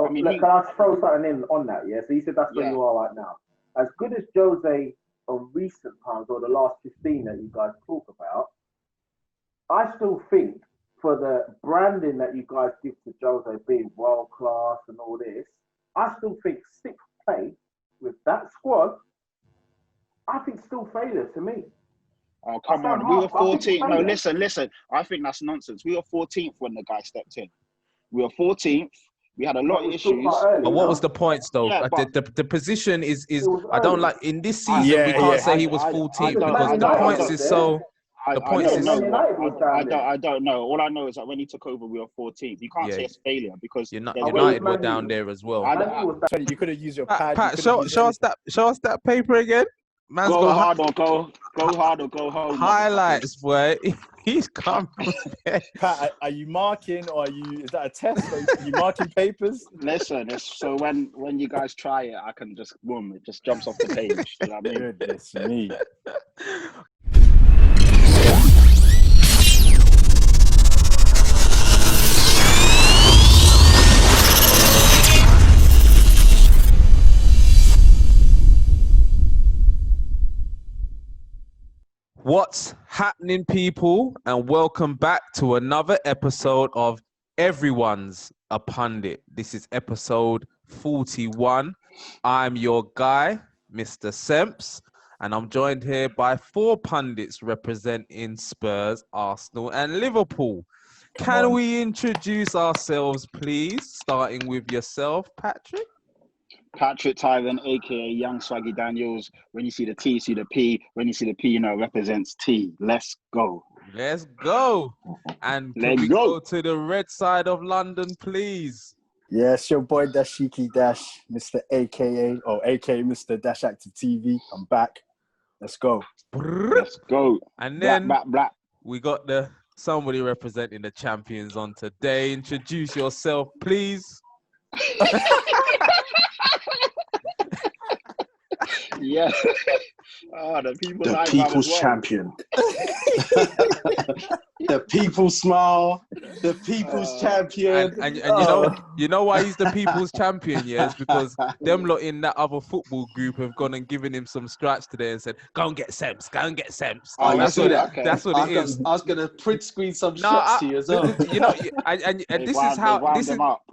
I mean, can I throw something in on that? Yeah. So you said that's where you are right now. As good as Jose of recent times or the last 15 that you guys talk about, I still think for the branding that you guys give to Jose being world class and all this, I still think sixth place with that squad, I think still failure to me. Oh, come on. We were 14th. No, listen. I think that's nonsense. We were 14th when the guy stepped in. We were 14th. We had a lot of issues. But what was the points, though? Yeah, the position is I don't like in this season. We can't say he was 14th because the points is so. The points is. I don't know. All I know is that when he took over, we were 14th. You can't say it's failure because United were down there as well. You could have used your pad. Pat, show us that paper again. Man's go got hard or go hard or go home. Highlights, boy. He's come. Pat, are you marking or is that a test? Are you marking papers? Listen, so when you guys try it, I can just boom, it just jumps off the page. You know what I mean? Goodness me. What's happening, people? And welcome back to another episode of Everyone's a Pundit. This is episode 41. I'm your guy, Mr. Semps, and I'm joined here by 4 pundits representing Spurs, Arsenal, and Liverpool. Can we introduce ourselves, please? Starting with yourself, Patrick. Patrick Tyron, aka Young Swaggy Daniels. When you see the T, you see the P. When you see the P, you know it represents T. Let's go. Let's go. And can we go to the red side of London, please? Yes, your boy Dashiki Dash, Mr. AKA Mr. Dash Active TV. I'm back. Let's go. Let's go. And then black. We got somebody representing the champions on today. Introduce yourself, please. Yeah. The people's champion. The people's smile. The people's champion. And you know why he's the people's champion? Yeah, it's because them lot in that other football group have gone and given him some stripes today and said, "Go and get Semps. Go and get Semps." Oh, that's what it is. I was gonna print screen some shots to you as well. You know, and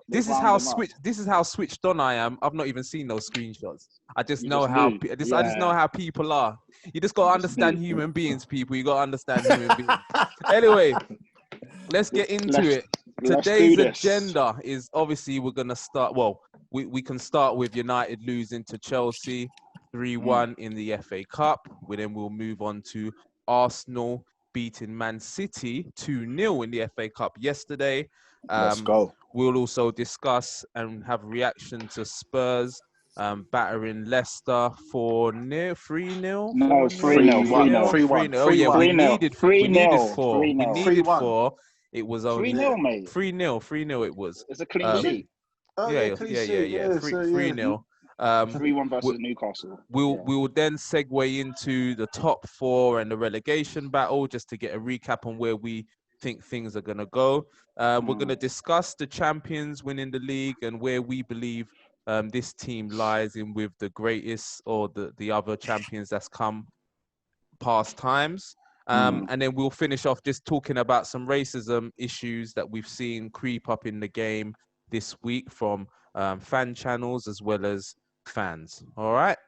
this is how switched on I am. I've not even seen those screenshots. I just know how people are. You just got to understand human beings, people. You got to understand human beings. Anyway, let's get into it. Today's agenda is obviously we're going to start. Well, we can start with United losing to Chelsea 3-1 in the FA Cup. We'll move on to Arsenal beating Man City 2-0 in the FA Cup yesterday. Let's go. We'll also discuss and have reaction to Spurs battering Leicester 4-0, 3-0. No, 3-0. 3-0. Oh yeah, we needed 4. We needed 4. It was only 3-0, mate. 3-0. It was. It's a clean sheet. Yeah. 3-0. 3-1 versus Newcastle. We will then segue into the top 4 and the relegation battle just to get a recap on where we think things are going to go. We're going to discuss the champions winning the league and where we believe this team lies in with the greatest or the other champions that's come past times. And then we'll finish off just talking about some racism issues that we've seen creep up in the game this week from fan channels as well as fans. All right.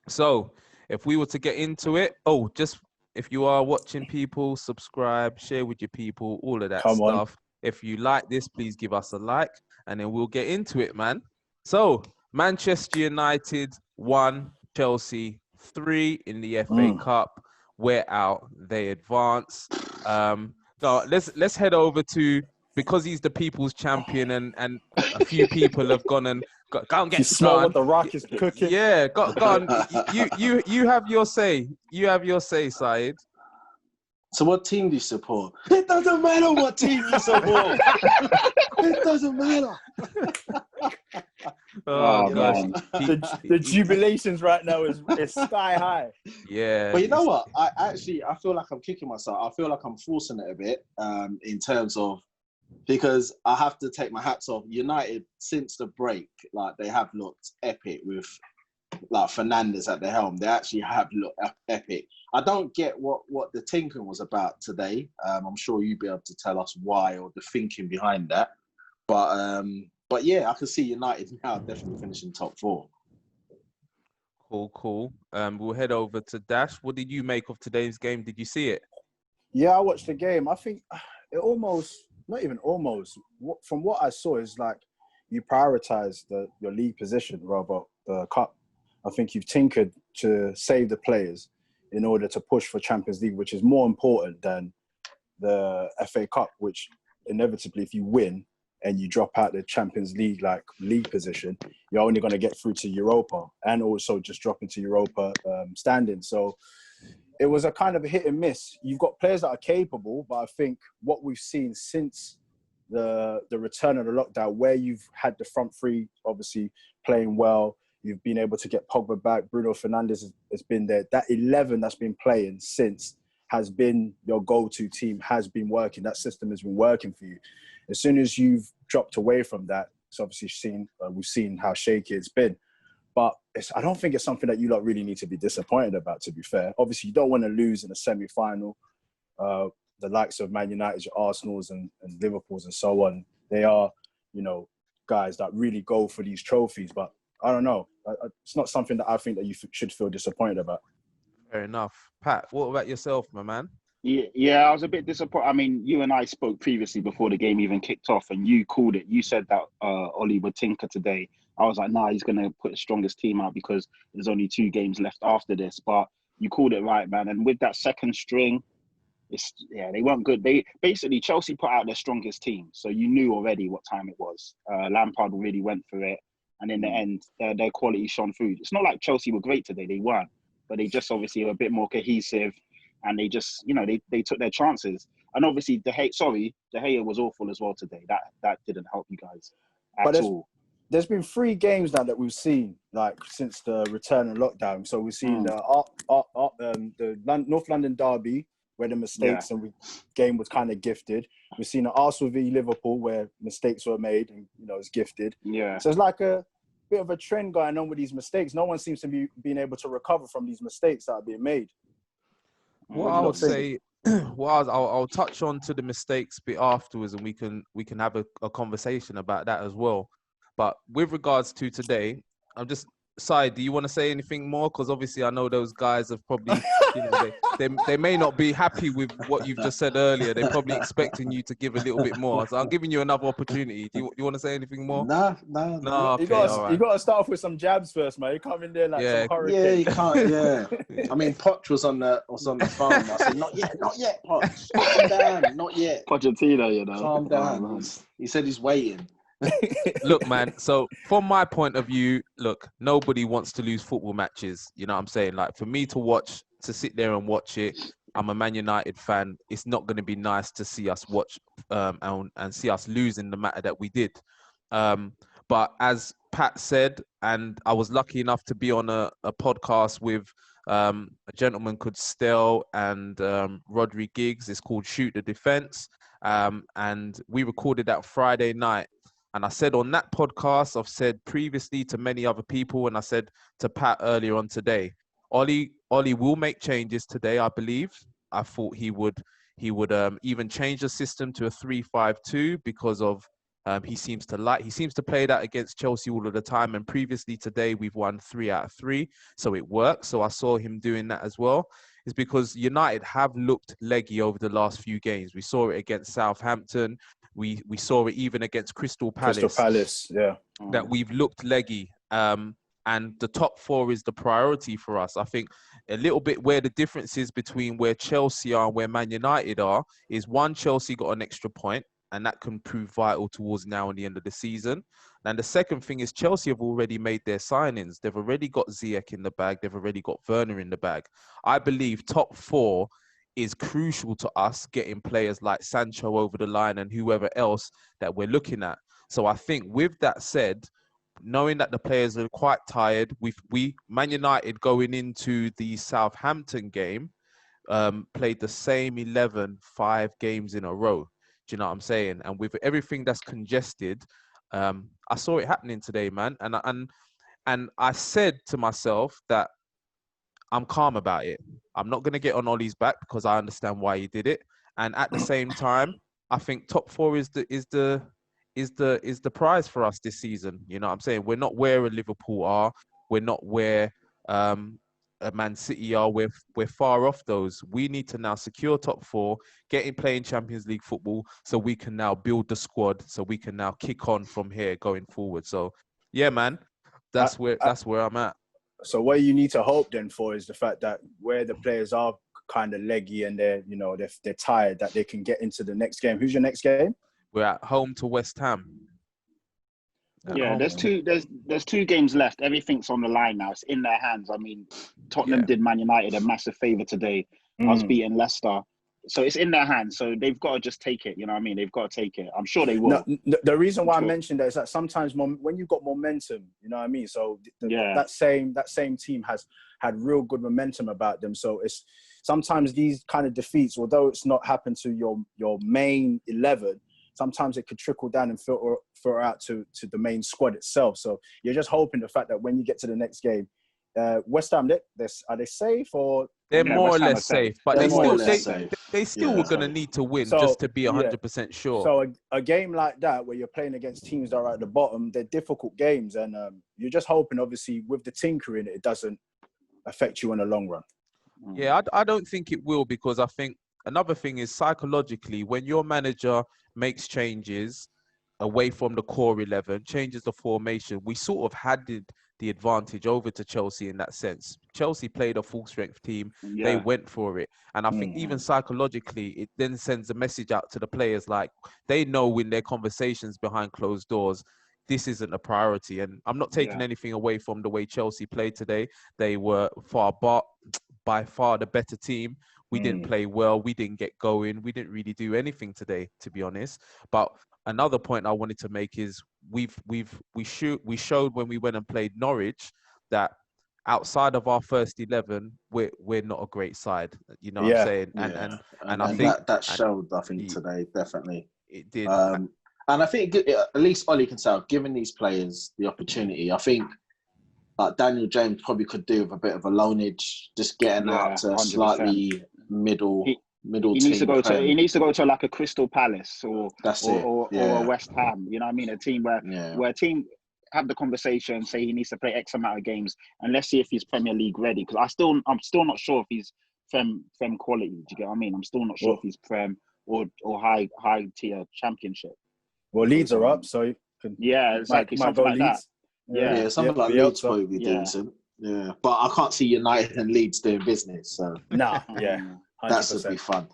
So if we were to get into it, just if you are watching, people, subscribe, share with your people, all of that stuff. If you like this, please give us a like and then we'll get into it, man. So Manchester United 1, Chelsea 3 in the FA Cup. We're out. They advance. Let's head over to, because he's the people's champion and a few people have gone and go and get. You smell what the Rock is cooking. Yeah, go on. You have your say. You have your say, Saeed. So what team do you support? It doesn't matter what team you support. It doesn't matter. Oh gosh. The jubilations right now is sky high. Yeah. But you know what? I feel like I'm kicking myself. I feel like I'm forcing it a bit in terms of because I have to take my hats off. United, since the break, like, they have looked epic with, like, Fernandes at the helm. They actually have looked epic. I don't get what the tinkering was about today. I'm sure you'll be able to tell us why or the thinking behind that. But yeah, I can see United now definitely finishing top 4. Cool. We'll head over to Dash. What did you make of today's game? Did you see it? Yeah, I watched the game. I think it almost, not even almost, from what I saw is like you prioritize your league position rather the cup. I think you've tinkered to save the players in order to push for Champions League, which is more important than the FA Cup, which inevitably, if you win and you drop out the Champions League, like league position, you're only going to get through to Europa and also just drop into Europa standing. So it was a kind of a hit and miss. You've got players that are capable, but I think what we've seen since the return of the lockdown, where you've had the front three obviously playing well, you've been able to get Pogba back, Bruno Fernandes has been there. That 11 that's been playing since has been your go-to team, has been working. That system has been working for you. As soon as you've dropped away from that, it's obviously we've seen how shaky it's been. But I don't think it's something that you lot really need to be disappointed about, to be fair. Obviously, you don't want to lose in a semi-final. The likes of Man United, your Arsenals and Liverpools and so on, they are, guys that really go for these trophies. But I don't know. It's not something that I think that you should feel disappointed about. Fair enough. Pat, what about yourself, my man? Yeah, I was a bit disappointed. I mean, you and I spoke previously before the game even kicked off, and you called it. You said that Ollie would tinker today. I was like, nah, he's going to put the strongest team out because there's only 2 games left after this. But you called it right, man. And with that second string, they weren't good. Chelsea put out their strongest team, so you knew already what time it was. Lampard really went for it, and in the end, their quality shone through. It's not like Chelsea were great today; they weren't, but they just obviously were a bit more cohesive, and they just, they took their chances. And obviously, De Gea was awful as well today. That didn't help you guys at all. There's been 3 games now that we've seen, like, since the return of lockdown. So we've seen the North London derby, where the mistakes and game was kind of gifted. We've seen the Arsenal v Liverpool, where mistakes were made and, it's gifted. Yeah. So it's like a bit of a trend going on with these mistakes. No one seems to be being able to recover from these mistakes that are being made. What I would say, I'll touch on to the mistakes bit afterwards, and we can have a conversation about that as well. But with regards to today, I'm just, Sai, do you want to say anything more? Because obviously I know those guys have probably, they may not be happy with what you've just said earlier. They're probably expecting you to give a little bit more. So I'm giving you another opportunity. Do you want to say anything more? No. Okay, you got to start off with some jabs first, man. You come in there like some hurricane. Yeah, you can't. Yeah, I mean, Poch was on the phone. I said, not yet, Poch. Calm down, not yet. Pochettino, Calm down. He said he's waiting. Look, man, so from my point of view, nobody wants to lose football matches. You know what I'm saying? Like, for me to sit there and watch it, I'm a Man United fan. It's not going to be nice to see us watch and see us lose in the matter that we did. But as Pat said, and I was lucky enough to be on a podcast with a gentleman called Stel and Rodri Giggs. It's called Shoot the Defense. And we recorded that Friday night. And I said on that podcast, I've said previously to many other people, and I said to Pat earlier on today, Ollie will make changes today, I believe. I thought he would even change the system to a 3-5-2 because of he seems to play that against Chelsea all of the time. And previously today, we've won 3 out of 3. So it works. So I saw him doing that as well. It's because United have looked leggy over the last few games. We saw it against Southampton. We saw it even against Crystal Palace. Yeah. That we've looked leggy. And the top 4 is the priority for us. I think a little bit where the difference is between where Chelsea are and where Man United are is, one, Chelsea got an extra point, and that can prove vital towards now and the end of the season. And the second thing is Chelsea have already made their signings. They've already got Ziyech in the bag. They've already got Werner in the bag. I believe top 4 is crucial to us getting players like Sancho over the line and whoever else that we're looking at. So I think with that said, knowing that the players are quite tired, Man United going into the Southampton game, played the same 11 5 games in a row. Do you know what I'm saying? And with everything that's congested, I saw it happening today, man. And I said to myself that I'm calm about it. I'm not going to get on Ollie's back because I understand why he did it. And at the same time, I think top four is the prize for us this season. You know what I'm saying? We're not where a Liverpool are. We're not where a Man City are. We're far off those. We need to now secure top four, get in playing Champions League football, so we can now build the squad, so we can now kick on from here going forward. So, yeah, man, that's where I'm at. So what you need to hope then for is the fact that where the players are kind of leggy and they're tired, that they can get into the next game. Who's your next game? We're at home to West Ham. Yeah, there's two games left. Everything's on the line now. It's in their hands. I mean, Tottenham did Man United a massive favour today. Us beating Leicester. So it's in their hands. So they've got to just take it. You know what I mean? They've got to take it. I'm sure they will. No, the reason why I mentioned that is that sometimes when you've got momentum, you know what I mean? So that same team has had real good momentum about them. So it's sometimes these kind of defeats, although it's not happened to your main 11, sometimes it could trickle down and filter out to the main squad itself. So you're just hoping the fact that when you get to the next game, West Ham, are they safe or? They're more or less safe, but they still were going to need to win just to be 100% sure. So a game like that, where you're playing against teams that are at the bottom, they're difficult games, and you're just hoping, obviously, with the tinkering, it doesn't affect you in the long run. Yeah, I don't think it will, because I think another thing is psychologically, when your manager makes changes away from the core 11, changes the formation, we sort of had the advantage over to Chelsea in that sense. Chelsea played a full strength team. Yeah. They went for it. And I think even psychologically, it then sends a message out to the players, like they know in their conversations behind closed doors, this isn't a priority. And I'm not taking anything away from the way Chelsea played today. They were by far the better team. We didn't play well. We didn't get going. We didn't really do anything today, to be honest. But another point I wanted to make is we showed when we went and played Norwich that outside of our first 11, we're not a great side. You know what I'm saying? And I think that showed. I think today definitely it did. And I think at least Ollie can say, giving these players the opportunity, I think Daniel James probably could do with a bit of a loanage, just getting out to 100%. Slightly middle. He needs to go to like a Crystal Palace or a West Ham. You know what I mean? A team where a team have the conversation, say he needs to play X amount of games, and let's see if he's Premier League ready. Because I'm still not sure if he's Prem quality. Do you get what I mean? I'm still not sure if he's Prem or high tier Championship. Well, Leeds are up, so you can exactly something like that. Yeah, something like Leeds probably be decent. Yeah, but I can't see United and Leeds doing business. So that would be fun.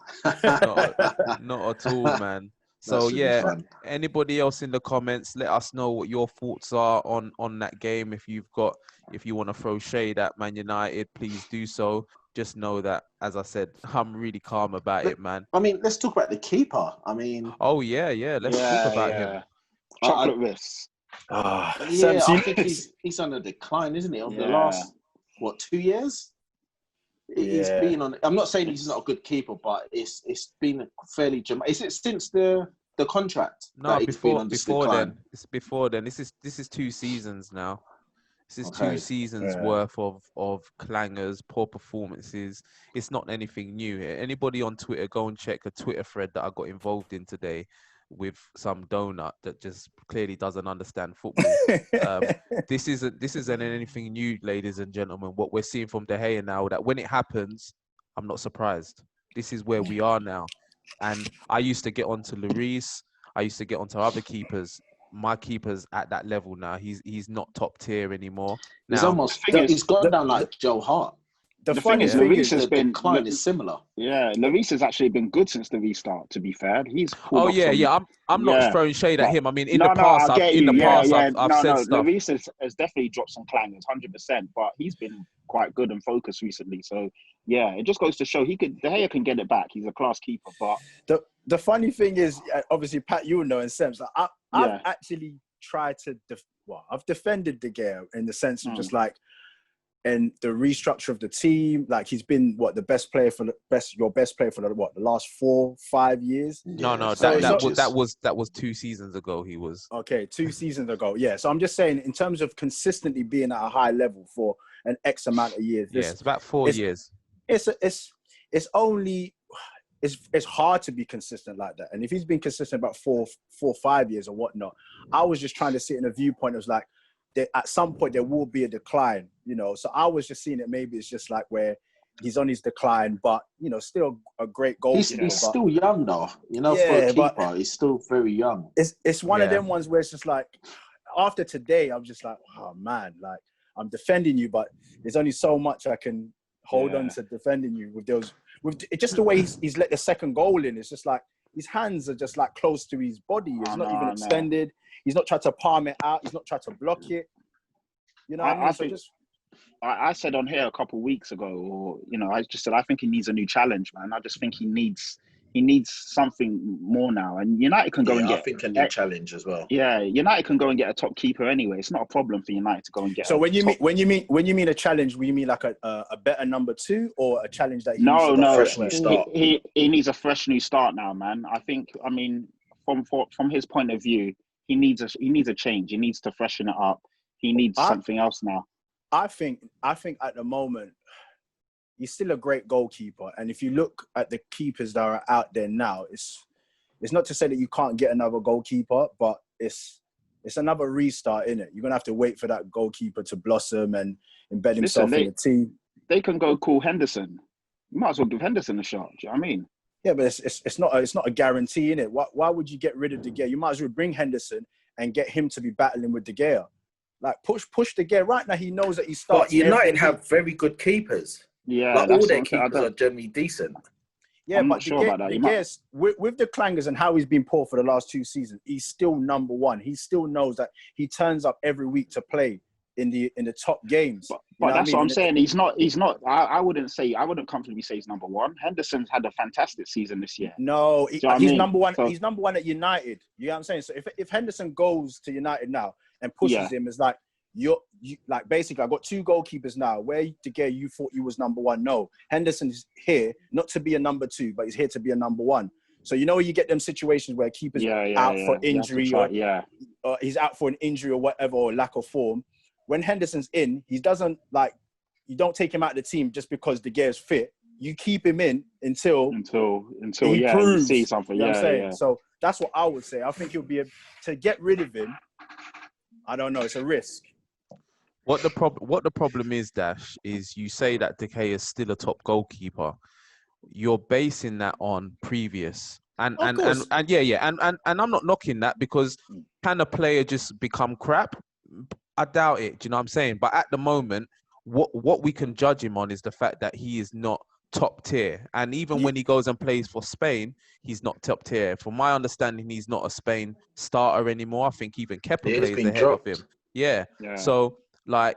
not at all, man. So anybody else in the comments, let us know what your thoughts are on that game. If you want to throw shade at Man United, please do so. Just know that, as I said, I'm really calm about it, man. I mean, let's talk about the keeper. I mean, let's talk about him. Chocolate wrists. I think he's on a decline, isn't he? Over the last 2 years? He's been on. I'm not saying he's not a good keeper, but it's been fairly dramatic. Is it since the contract? No, before then. It's before then. This is 2 seasons now. This is 2 seasons worth of clangers, poor performances. It's not anything new. Anybody on Twitter, go and check a Twitter thread that I got involved in today with some donut that just clearly doesn't understand football. This isn't anything new, ladies and gentlemen. What we're seeing from De Gea now, that when it happens, I'm not surprised. This is where we are now. And I used to get onto Lloris. I used to get onto other keepers. My keeper's at that level now. He's not top tier anymore. Now, he's gone down like Joe Hart. The thing is, Lloris has been decline is similar. Yeah, Lloris has actually been good since the restart. To be fair, he's I'm not throwing shade at him. I mean, in the past, I've said stuff. Lloris has definitely dropped some clangers, 100%. But he's been quite good and focused recently. So yeah, it just goes to show De Gea can get it back. He's a class keeper. But the funny thing is, obviously, Pat, you know, in sense, I've actually tried to I've defended De Gea in the sense of just like, and the restructure of the team. Like he's been your best player for the the last 4-5 years. No, Yeah, that was 2 seasons ago. He was okay, 2 seasons ago. Yeah, so I'm just saying in terms of consistently being at a high level for an X amount of years. It's about 4 years. It's hard to be consistent like that. And if he's been consistent about 4-5 years or whatnot, I was just trying to sit in a viewpoint of like, at some point there will be a decline, you know. So I was just seeing it. Maybe it's just like where he's on his decline, but you know, still a great goalkeeper. He's still young though, you know. For a keeper, he's still very young. It's one of them ones where it's just like, after today, I'm just like, oh man, like I'm defending you, but there's only so much I can hold on to defending you with just the way he's let the second goal in. It's just like his hands are just like close to his body. It's not even extended. He's not trying to palm it out. He's not trying to block it. You know what I mean? I said on here a couple of weeks ago, or you know, I just said I think he needs a new challenge, man. I just think he needs something more now. And United can go and get. I think a new challenge as well. Yeah, United can go and get a top keeper anyway. It's not a problem for United to go and get. So when you mean a challenge, you mean like a better number 2 or a challenge that he needs a fresh new start now, man. I think. I mean, from his point of view, he needs a change. He needs to freshen it up. He needs something else now. I think at the moment, he's still a great goalkeeper. And if you look at the keepers that are out there now, it's not to say that you can't get another goalkeeper, but it's another restart, innit? You're going to have to wait for that goalkeeper to blossom and embed himself in the team. They can go call Henderson. You might as well give Henderson a shot. Do you know what I mean? Yeah, but it's not a guarantee, innit? Why would you get rid of De Gea? You might as well bring Henderson and get him to be battling with De Gea. Like, push De Gea. Right now, he knows that he starts. But United have very good keepers. Yeah, like all their keepers are generally decent. Yeah, but De Gea, with the clangers and how he's been poor for the last 2 seasons, he's still number one. He still knows that he turns up every week to play in the top games. But that's what I'm saying. He's not. I wouldn't comfortably say he's number one. Henderson's had a fantastic season this year. No, he's number one. So, he's number one at United. You know what I'm saying? So if Henderson goes to United now and pushes him, it's like you like basically I've got 2 goalkeepers now. Where De Gea, you thought you was number one. No, Henderson's here not to be a number 2, but he's here to be a number 1. So you know you get them situations where keepers out for injury or he's out for an injury or whatever, or lack of form. When Henderson's in, he doesn't like, you don't take him out of the team just because De Gea's fit. You keep him in until he proves. You see something. You know what I'm saying? So that's what I would say. I think he'll be to get rid of him. I don't know. It's a risk. What the problem is, Dash, is you say that De Gea is still a top goalkeeper. You're basing that on previous. And I'm not knocking that, because can a player just become crap? I doubt it. Do you know what I'm saying? But at the moment, what we can judge him on is the fact that he is not top tier. And even when he goes and plays for Spain, he's not top tier. From my understanding, he's not a Spain starter anymore. I think even Kepa plays ahead of him. Yeah. So, like,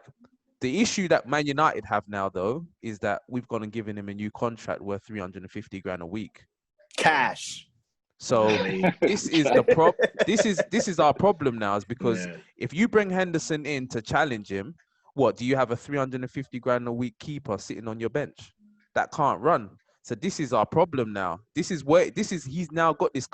the issue that Man United have now, though, is that we've gone and given him a new contract worth 350 grand a week. Cash. So this is the this is our problem now, is because if you bring Henderson in to challenge him, what do you have, a 350 grand a week keeper sitting on your bench that can't run? So this is our problem now. He's now got this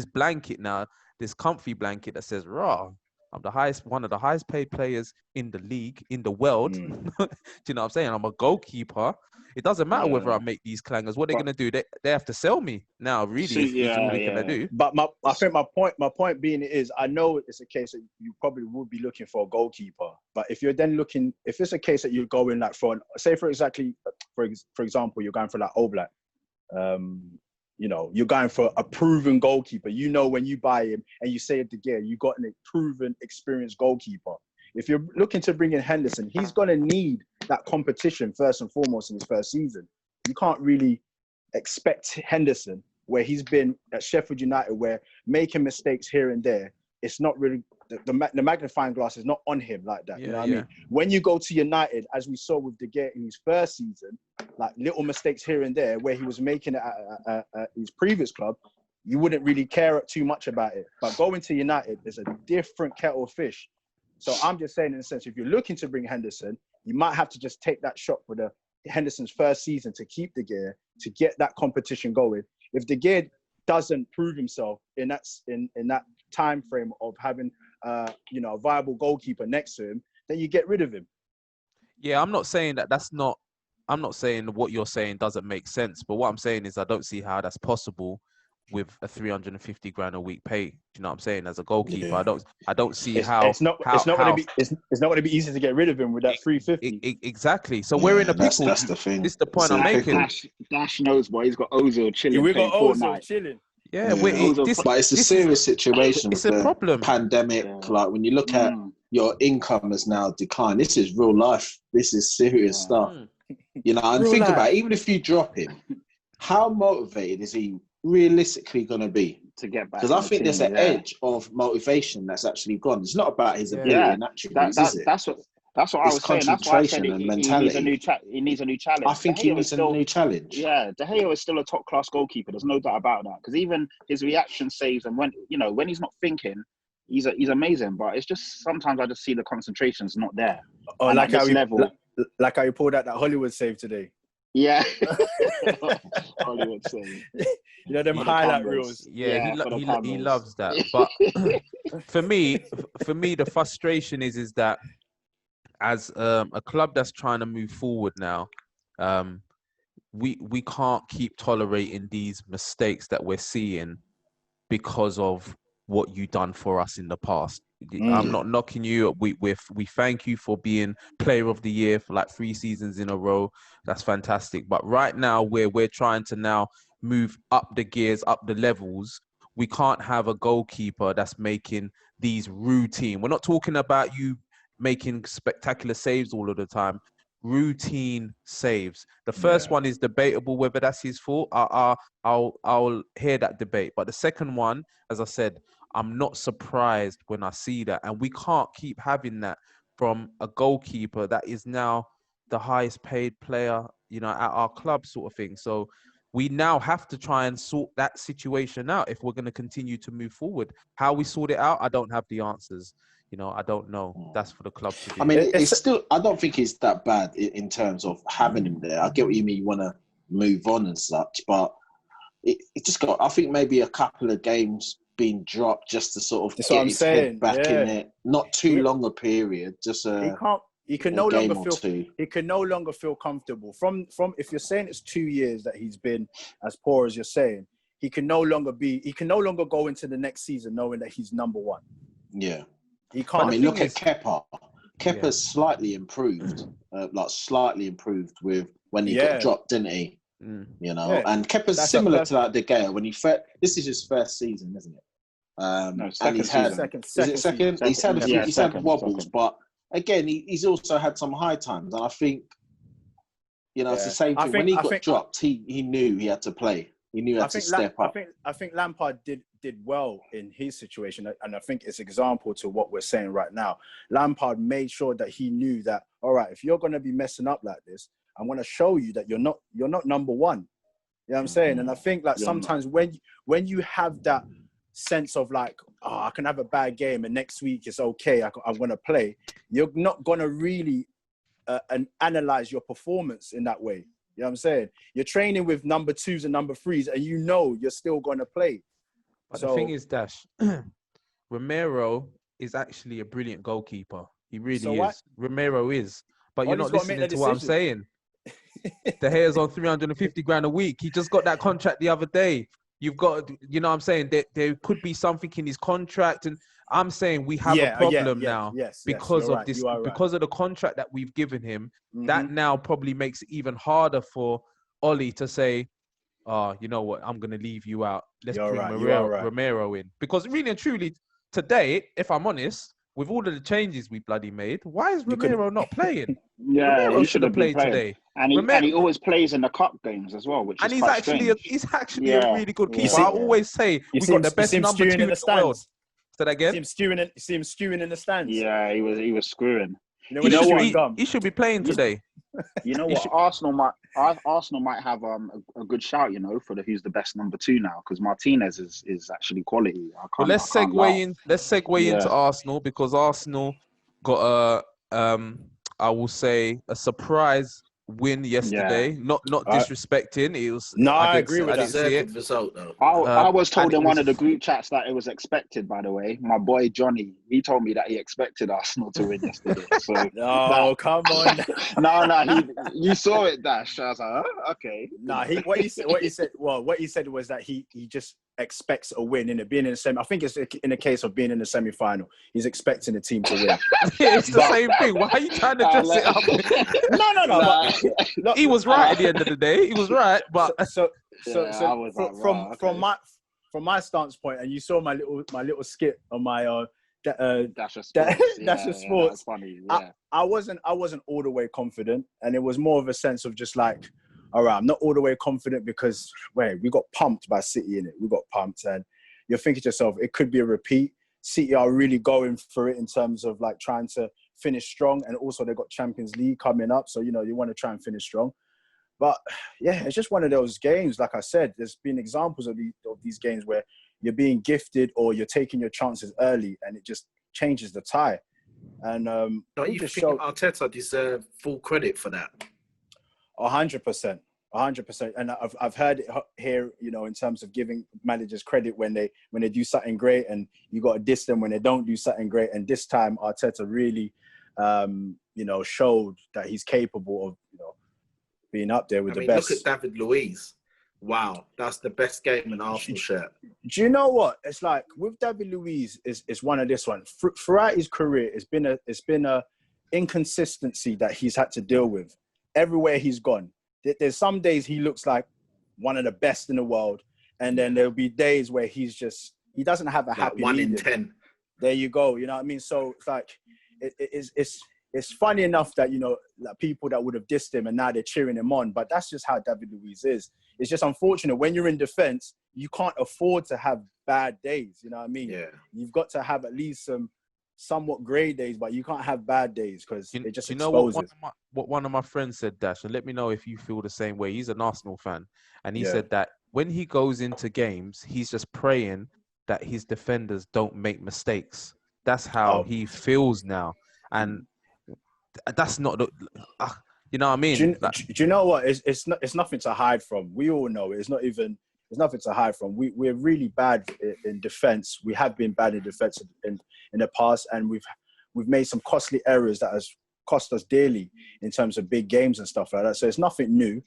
blanket now, this comfy blanket that says, "Raw, I'm one of the highest paid players in the league, in the world." Do you know what I'm saying? I'm a goalkeeper. It doesn't matter whether I make these clangers. What they're going to do, they have to sell me now, really. All they're going to do. But I think my point being is, I know it's a case that you probably would be looking for a goalkeeper. But if you're then looking, if it's a case that you're going like for example, you're going for like Oblak, you're going for a proven goalkeeper. You know, when you buy him and you say it again, you got a proven, experienced goalkeeper. If you're looking to bring in Henderson, he's going to need that competition first and foremost in his first season. You can't really expect Henderson, where he's been at Sheffield United, where making mistakes here and there, it's not really, the magnifying glass is not on him like that. You know what I mean? When you go to United, as we saw with De Gea in his first season, like little mistakes here and there, where he was making it at his previous club, you wouldn't really care too much about it. But going to United, there's a different kettle of fish. So I'm just saying, in a sense, if you're looking to bring Henderson, you might have to just take that shot for the Henderson's first season to keep De Gea, to get that competition going. If De Gea doesn't prove himself in that time frame of having a viable goalkeeper next to him, then you get rid of him. Yeah, I'm not saying that's not. I'm not saying what you're saying doesn't make sense, but what I'm saying is I don't see how that's possible with a 350 grand a week pay. Do you know what I'm saying? As a goalkeeper, Yeah. I don't see It's not going to be easy to get rid of him with that 350. Exactly. So we're in a pickle. That's the thing. This is the point I'm making. Dash knows, boy. He's got Ozil chilling. We got Ozil Fortnite. chilling. Yeah, but it's a serious situation. It's a problem. Pandemic. Yeah. Like when you look at your income has now declined. This is real life. This is serious stuff. You know, and think about it, even if you drop him, how motivated is he realistically going to be to get back? Because I think there's an edge of motivation that's actually gone. It's not about his ability and attributes, is it? That's what I was saying. That's why I said he needs a new challenge. I think he needs a new challenge. Yeah, De Gea is still a top class goalkeeper. There's no doubt about that. Because even his reaction saves and when he's not thinking, he's amazing. But it's just sometimes I just see the concentration's not there. Oh, like how you pulled out that Hollywood save today. Yeah, Hollywood save. Them highlight reels. Yeah, he loves that. But for me, the frustration is that as a club that's trying to move forward now, we can't keep tolerating these mistakes that we're seeing because of what you done for us in the past. I'm not knocking you. We thank you for being Player of the Year for like 3 seasons in a row. That's fantastic. But right now, we're trying to now move up the gears, up the levels. We can't have a goalkeeper that's making these routine. We're not talking about you making spectacular saves all of the time. Routine saves. The first one is debatable whether that's his fault. I'll hear that debate. But the second one, as I said, I'm not surprised when I see that. And we can't keep having that from a goalkeeper that is now the highest paid player, at our club sort of thing. So we now have to try and sort that situation out if we're going to continue to move forward. How we sort it out, I don't have the answers. I don't know. That's for the club to do. I mean, it's still, I don't think it's that bad in terms of having him there. I get what you mean. You want to move on and such, but it just got, I think maybe a couple of games being dropped just to sort of get his head back in it. Not too long a period, just he can no longer feel comfortable. From if you're saying it's 2 years that he's been as poor as you're saying, he can no longer go into the next season knowing that he's number one. Yeah. He can't. I mean, look at Kepa. Kepa's slightly improved, with when he got dropped, didn't he? And Kepa's similar to that De Gea when this is his first season, isn't it? And he's had second. He's had wobbles, but again, he's also had some high times, and I think it's the same thing. When he got dropped, he knew he had to play. He knew he had to step up. I think Lampard did well in his situation, and I think it's example to what we're saying right now. Lampard made sure that he knew that, all right, if you're going to be messing up like this, I'm going to show you that you're not number one. You know what I'm saying? And I think sometimes when you have that sense of like, I can have a bad game and next week it's okay, I'm going to play, you're not going to really analyze your performance in that way. You know what I'm saying? You're training with number 2s and number 3s and you're still going to play. But the thing is, Dash, Romero is actually a brilliant goalkeeper. He really is. Romero is. But you're not listening to what I'm saying. De Gea's on 350 grand a week. He just got that contract the other day. You've got, you know what I'm saying? There could be something in his contract. And I'm saying we have a problem now because of this, because of the contract that we've given him. That now probably makes it even harder for Ollie to say, you know what, I'm going to leave you out. Let's bring Romero in. Because really and truly, today, if I'm honest, with all of the changes we bloody made, why is Romero not playing? Romero he should have played today. And he always plays in the cup games as well, which is he's quite actually strange. a really good keeper. I always say we got the best number 2 in the world. Say that again? You see him stewing in the stands. Yeah, he was screwing. You know what? He should be playing today. You know what? Arsenal might have a good shout. For who's the best number 2 now, because Martinez is actually quality. Let's segue into Arsenal, because Arsenal got I will say a surprise win yesterday. Not disrespecting. It was. No, I didn't agree see- with I that. didn't see it. Deserved result though. I was told and it in one was of the group chats that it was expected, by the way. My boy Johnny, he told me that he expected Arsenal to win yesterday. So No, come on. you saw it, Dash. I was like, oh, okay. Nah, what he said was that he just expects a win in it, being in the semi. I think it's in the case of being in the semi-final. He's expecting the team to win. It's the same thing. Why are you trying to dress it up? No. Nah. But, He was right at the end of the day. He was right, but so I was like, wow, okay. from my stance point, and you saw my little skit on my Dash of Sports. Dash of Sports. That's funny. Yeah. I wasn't all the way confident, and it was more of a sense of just like, all right, I'm not all the way confident because we got pumped by City in it. We got pumped, and you're thinking to yourself, it could be a repeat. City are really going for it in terms of like trying to finish strong, and also they've got Champions League coming up, so you want to try and finish strong. But yeah, it's just one of those games. Like I said, there's been examples of these games where you're being gifted or you're taking your chances early, and it just changes the tie. And Don't you think Arteta deserves full credit for that? 100%, 100%. And I've heard it here, in terms of giving managers credit when they do something great, and you got to diss them when they don't do something great. And this time, Arteta really, showed that he's capable of, being up there with the best. Look at David Luiz. Wow, that's the best game in Arsenal shirt. Do you know what? It's like with David Luiz, it's one of this one. Throughout his career, it's been a inconsistency that he's had to deal with everywhere he's gone. There's some days he looks like one of the best in the world, and then there'll be days where he doesn't have a happy like 1 medium. in 10. There you go. You know what I mean? So it's like it's funny enough that like people that would have dissed him and now they're cheering him on, but that's just how David Luiz is. It's just unfortunate when you're in defense, you can't afford to have bad days. You know what I mean? Yeah. You've got to have at least some somewhat great days, but you can't have bad days because it just exposes. What one of my friends said, Dash, and let me know if you feel the same way. He's an Arsenal fan, and he said that when he goes into games, he's just praying that his defenders don't make mistakes. That's how he feels now, and that's not the. You know what I mean? Do you know what? It's nothing to hide from. We all know it. There's nothing to hide from. We're really bad in defense. We have been bad in defense in the past, and we've made some costly errors that has cost us dearly in terms of big games and stuff like that. So it's nothing new.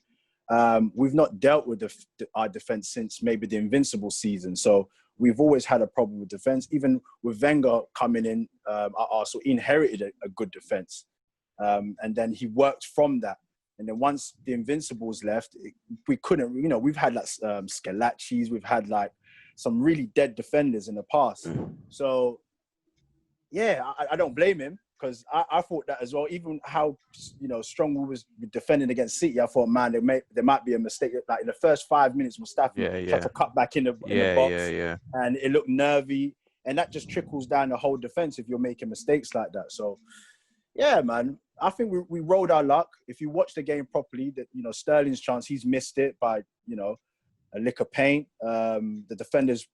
We've not dealt with our defense since maybe the Invincible season. So we've always had a problem with defense. Even with Wenger coming in, Arsenal inherited a good defense. And then he worked from that. And then once the Invincibles left, we couldn't, we've had like Scalacci's, we've had like some really dead defenders in the past. So, yeah, I don't blame him because I thought that as well. Even how, strong we was defending against City, I thought, man, there might be a mistake. Like in the first 5 minutes, Mustafi tried to cut back in the box. And it looked nervy. And that just trickles down the whole defense if you're making mistakes like that. So, yeah, man, I think we rolled our luck. If you watch the game properly, that Sterling's chance, he's missed it by a lick of paint. The defenders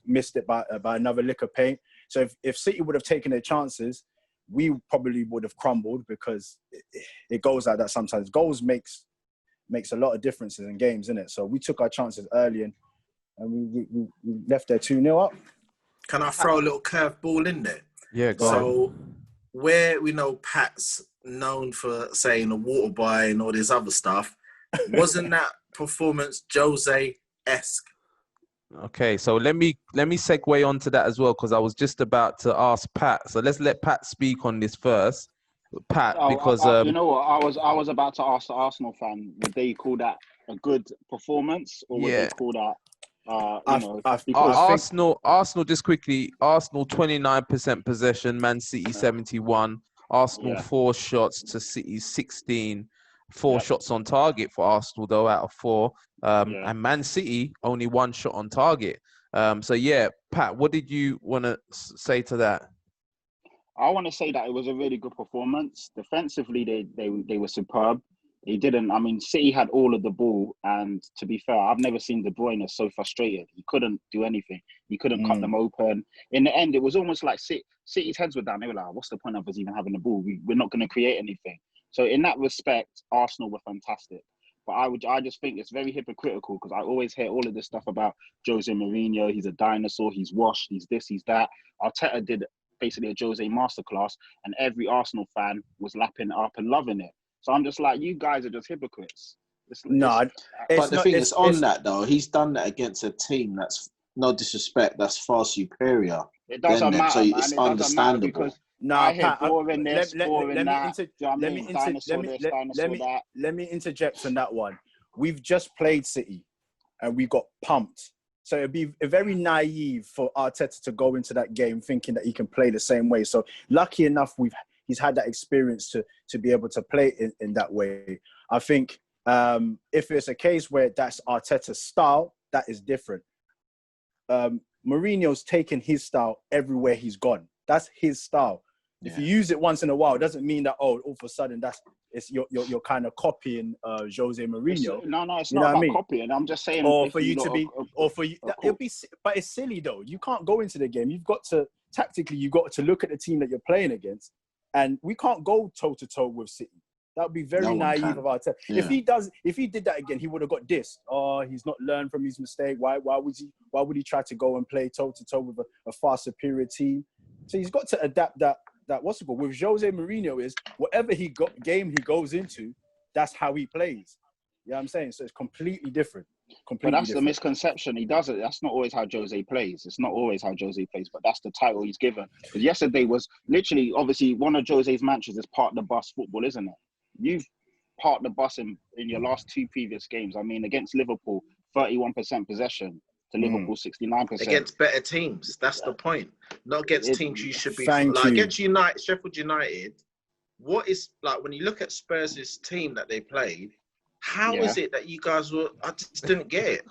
missed it by another lick of paint. So if City would have taken their chances, we probably would have crumbled because it goes like that sometimes. Goals makes a lot of differences in games, innit? So we took our chances early and we left there 2-0 up. Can I throw a little curveball in there? Yeah, go on. So where we know Pat's known for saying a water boy and all this other stuff, wasn't that performance Jose-esque? Okay, so let me segue onto that as well because I was just about to ask Pat. So let's let Pat speak on this first, Pat, because you know what, I was about to ask the Arsenal fan, would they call that a good performance or would they call that? Arsenal, just quickly, Arsenal 29% possession, Man City 71. Arsenal 4 shots to City 16. 4 shots on target for Arsenal though out of 4. And Man City only 1 shot on target. So yeah, Pat, what did you want to say to that? I want to say that it was a really good performance. Defensively, they were superb. City had all of the ball, and to be fair, I've never seen De Bruyne so frustrated. He couldn't do anything. He couldn't cut them open. In the end, it was almost like City's heads were down. They were like, what's the point of us even having the ball? We're not going to create anything. So in that respect, Arsenal were fantastic. But I just think it's very hypocritical because I always hear all of this stuff about Jose Mourinho. He's a dinosaur. He's washed. He's this. He's that. Arteta did basically a Jose masterclass, and every Arsenal fan was lapping it up and loving it. So I'm just like, you guys are just hypocrites. But the thing is, on that though, he's done that against a team that's, no disrespect, that's far superior. It doesn't matter, so man. it's It doesn't understandable. matter because No, I hear Pat, boring this, boring that. Do you know what I mean? Dinosaur this, dinosaur that. Let me interject on that one. We've just played City and we got pumped. So it'd be very naive for Arteta to go into that game thinking that he can play the same way. So lucky enough, he's had that experience to be able to play in that way. I think if it's a case where that's Arteta's style, that is different. Mourinho's taken his style everywhere he's gone. That's his style. If you use it once in a while, it doesn't mean that all of a sudden you're kind of copying Jose Mourinho. It's not about copying. I'm just saying, but it's silly though. You can't go into the game. You've got to look at the team that you're playing against, and we can't go toe to toe with City. That would be very naive of Arteta. Yeah. If he did that again, he would have got dissed. Oh, he's not learned from his mistake. Why would he try to go and play toe to toe with a far superior team? So he's got to adapt that what's it called? With Jose Mourinho is whatever game he goes into, that's how he plays. You know what I'm saying? So it's completely different. But that's the misconception. He does it. That's not always how Jose plays. It's not always how Jose plays, but that's the title he's given. Because yesterday was literally, obviously, one of Jose's mantras is park the bus football, isn't it? You've parked the bus in your last two previous games. I mean, against Liverpool, 31% possession to Liverpool, 69%. Against better teams. That's the point. Not against teams you should be. Against Sheffield United, what is, like, when you look at Spurs' team that they played, how is it that you guys were, I just didn't get it.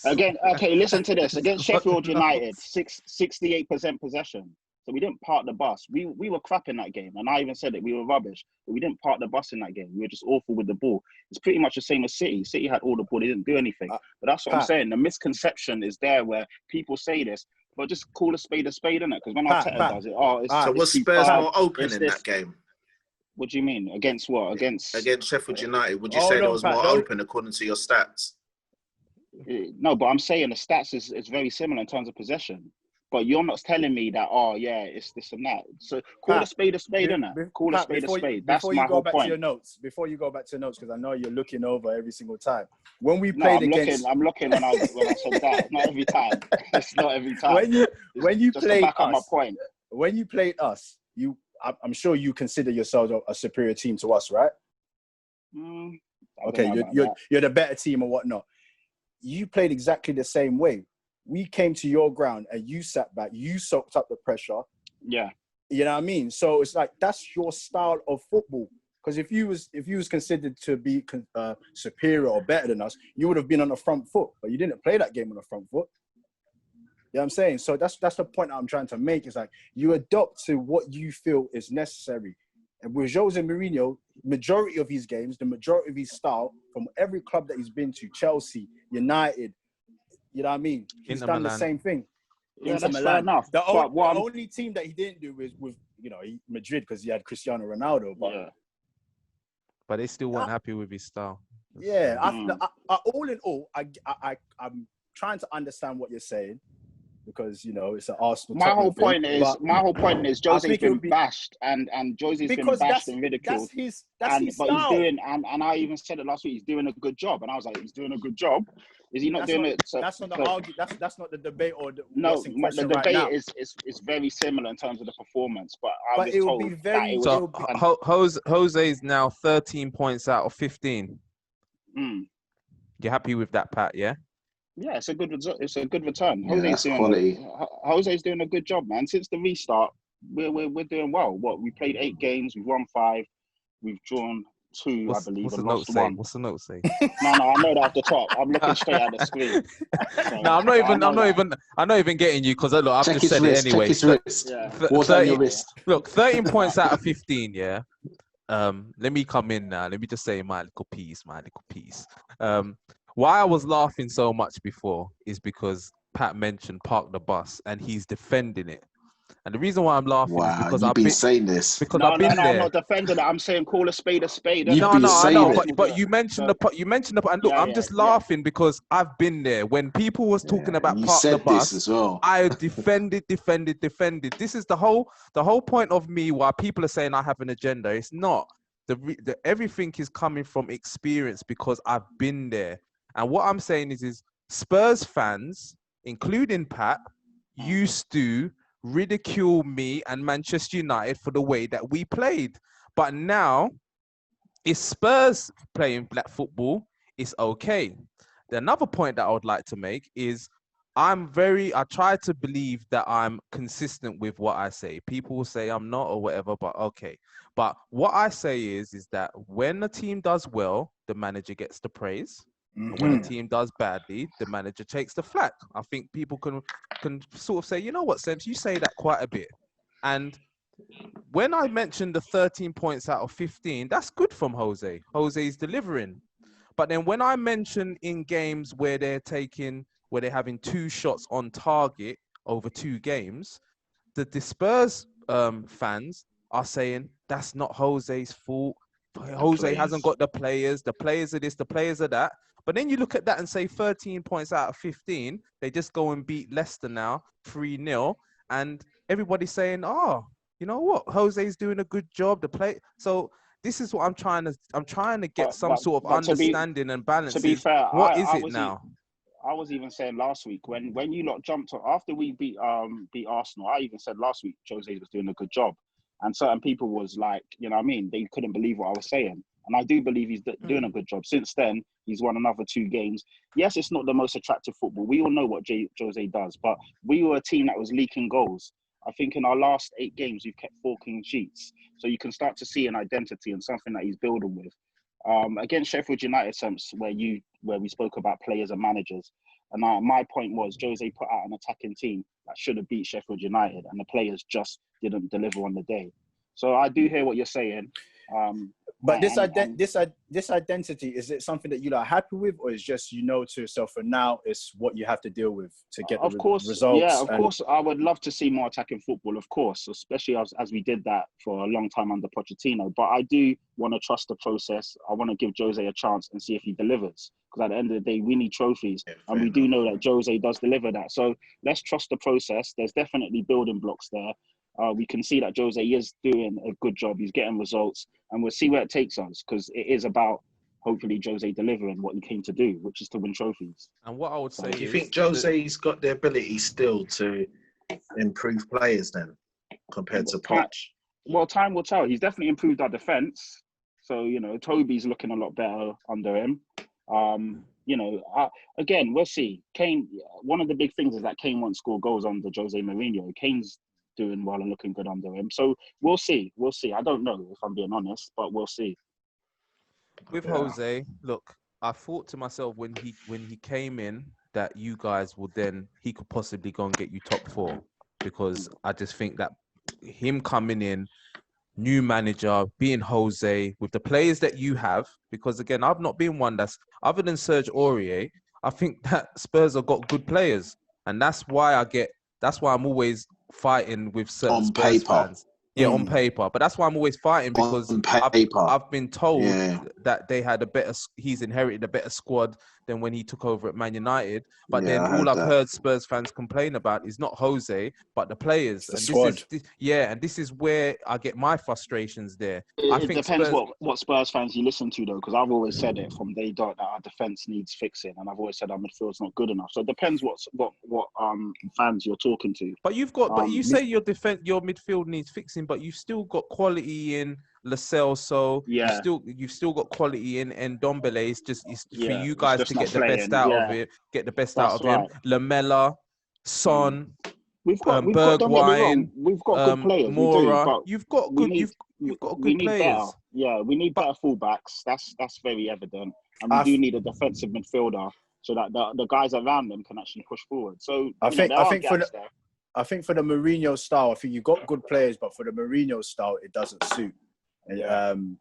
Again, okay, listen to this. Against Sheffield United, 68% possession. So we didn't park the bus. We were crap in that game. And I even said it, we were rubbish. But we didn't park the bus in that game. We were just awful with the ball. It's pretty much the same as City. City had all the ball. They didn't do anything. But that's what I'm saying. The misconception is there where people say this, but just call a spade, innit? Because when Arteta does it, so was Spurs more open in that game? What do you mean? Against what? Against Sheffield United. Would you say it was more open according to your stats? No, but I'm saying the stats is very similar in terms of possession. But you're not telling me that, it's this and that. So call a spade, innit? Call a spade. That's my whole point. Before you go back to your notes, because I know you're looking over every single time. When we played against... I'm looking when I said that. Not every time. It's not every time. When you played us... my point. When you played us, I'm sure you consider yourselves a superior team to us, right? Okay, you're the better team or whatnot. You played exactly the same way. We came to your ground and you sat back. You soaked up the pressure. Yeah. You know what I mean? So it's like, that's your style of football. Because if you was considered to be superior or better than us, you would have been on the front foot. But you didn't play that game on the front foot. You know what I'm saying? So that's the point I'm trying to make. It's like, you adopt to what you feel is necessary. And with Jose Mourinho, majority of his games, the majority of his style, from every club that he's been to, Chelsea, United, you know what I mean? He's done the same thing. Yeah, that's fair enough. The only team that he didn't do was with Madrid, because he had Cristiano Ronaldo. But they still weren't happy with his style. Yeah. All in all, I'm trying to understand what you're saying, because it's an Arsenal. My whole point is Jose's been bashed and Jose's been bashed and ridiculed. That's his style. He's doing, and I even said it last week, he's doing a good job. And I was like, he's doing a good job. Is he not doing it? So, that's not the argument. That's not the debate or the the debate right is very similar in terms of the performance. But I was told that it was Jose's now 13 points out of 15. You're happy with that, Pat? Yeah. Yeah, it's a good return. Yeah, Jose's doing a good job, man. Since the restart, we're doing well. We played 8 games, we've won 5, we've drawn 2, I believe, and lost 1. What's the note say? No, I know that off the top. I'm looking straight at the screen. So, no, I'm not even getting you, because look, I've just said it anyway. Check his wrist. Yeah. Your wrist. Look, 13 points out of 15. Yeah. Let me come in now. Let me just say my little piece. Why I was laughing so much before is because Pat mentioned park the bus and he's defending it. And the reason why I'm laughing is because you've been saying this. Because I've been there. I'm not defending it. I'm saying call a spade a spade. You've been I saying know, it. but you mentioned and look, I'm just laughing because I've been there. When people was talking about you park the said bus, this as well. I defended. This is the whole point of me why people are saying I have an agenda. It's not. Everything is coming from experience because I've been there. And what I'm saying is Spurs fans, including Pat, used to ridicule me and Manchester United for the way that we played. But now, if Spurs playing black football, it's okay. Another point that I would like to make is I try to believe that I'm consistent with what I say. People will say I'm not or whatever, but okay. But what I say is that when a team does well, the manager gets the praise. And when a team does badly, the manager takes the flak. I think people can sort of say, you know what, Sense, you say that quite a bit. And when I mentioned the 13 points out of 15, that's good from Jose. Jose's delivering. But then when I mention in games where they're having 2 shots on target over 2 games, the Spurs fans are saying that's not Jose's fault. Jose hasn't got the players are this, the players are that. But then you look at that and say 13 points out of 15, they just go and beat Leicester now 3-0, and everybody's saying, oh, you know what, Jose's doing a good job. So this is what I'm trying to get some sort of understanding and balance. To be fair, what is it now? I was even saying last week when you lot jumped after we beat Arsenal. I even said last week Jose was doing a good job, and certain people was like, you know what I mean, they couldn't believe what I was saying, and I do believe he's doing a good job. Since then, he's won another 2 games. Yes, it's not the most attractive football. We all know what Jose does, but we were a team that was leaking goals. I think in our last 8 games, we've kept 4 clean sheets. So you can start to see an identity and something that he's building with. Against Sheffield United, where we spoke about players and managers, and my point was Jose put out an attacking team that should have beat Sheffield United, and the players just didn't deliver on the day. So I do hear what you're saying. But this identity, is it something that you're not happy with, or is just to yourself for now it's what you have to deal with to get the results? Yeah, of course, I would love to see more attacking football, of course, especially as we did that for a long time under Pochettino. But I do want to trust the process. I want to give Jose a chance and see if he delivers. Because at the end of the day, we need trophies, and we do know that Jose does deliver that. So let's trust the process. There's definitely building blocks there. We can see that Jose is doing a good job. He's getting results, and we'll see where it takes us, because it is about hopefully Jose delivering what he came to do, which is to win trophies. And what I would say, do you think Jose's got the ability still to improve players then compared to Poch? Well, time will tell. He's definitely improved our defense. So, Toby's looking a lot better under him. Again, we'll see. Kane, one of the big things is that Kane won't score goals under Jose Mourinho. Kane's doing well and looking good under him. So we'll see. I don't know, if I'm being honest, but we'll see. With Jose, look, I thought to myself when he came in that you guys he could possibly go and get you top 4, because I just think that him coming in, new manager, being Jose, with the players that you have, because again, I've not been one that's, other than Serge Aurier, I think that Spurs have got good players, and that's why I'm always fighting with certain Spurs fans. Yeah, on paper. But that's why I'm always fighting, because I've been told that he's inherited a better squad than when he took over at Man United. But then all I've heard Spurs fans complain about is not Jose, but the players. The squad. And this is where I get my frustrations there. It depends what Spurs fans you listen to, though, because I've always said it from day dot that our defence needs fixing, and I've always said our midfield's not good enough. So it depends what fans you're talking to. But you say your midfield needs fixing, but you've still got quality in Lascelles, so you've still got quality in Ndombele. It's for you guys to get the best out of it, get the best out of him. Lamela, Son, we've got Bergwijn, we've got good players. Mora, you've got good players. Better. Yeah, we need better fullbacks. That's very evident, and we do need a defensive midfielder so that the guys around them can actually push forward. So I think for the Mourinho style, I think you've got good players, but for the Mourinho style, it doesn't suit.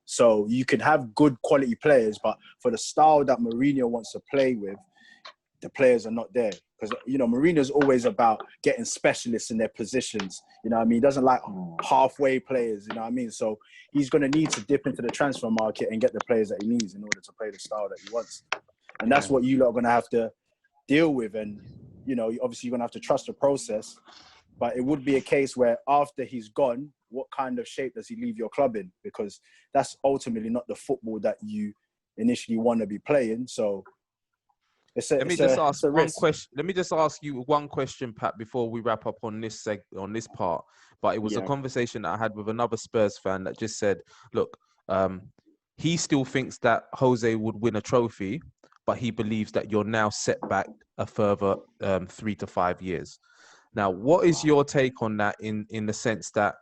So you can have good quality players, but for the style that Mourinho wants to play with, the players are not there. Because, Mourinho's always about getting specialists in their positions. You know what I mean? He doesn't like halfway players, you know what I mean? So he's going to need to dip into the transfer market and get the players that he needs in order to play the style that he wants. And that's what you lot are going to have to deal with. And, obviously you're going to have to trust the process. But it would be a case where after he's gone, what kind of shape does he leave your club in? Because that's ultimately not the football that you initially want to be playing. So let me just ask you one question, Pat, before we wrap up on this part. But it was a conversation that I had with another Spurs fan that just said, look, he still thinks that Jose would win a trophy, but he believes that you're now set back a further 3 to 5 years. Now, what is your take on that in the sense that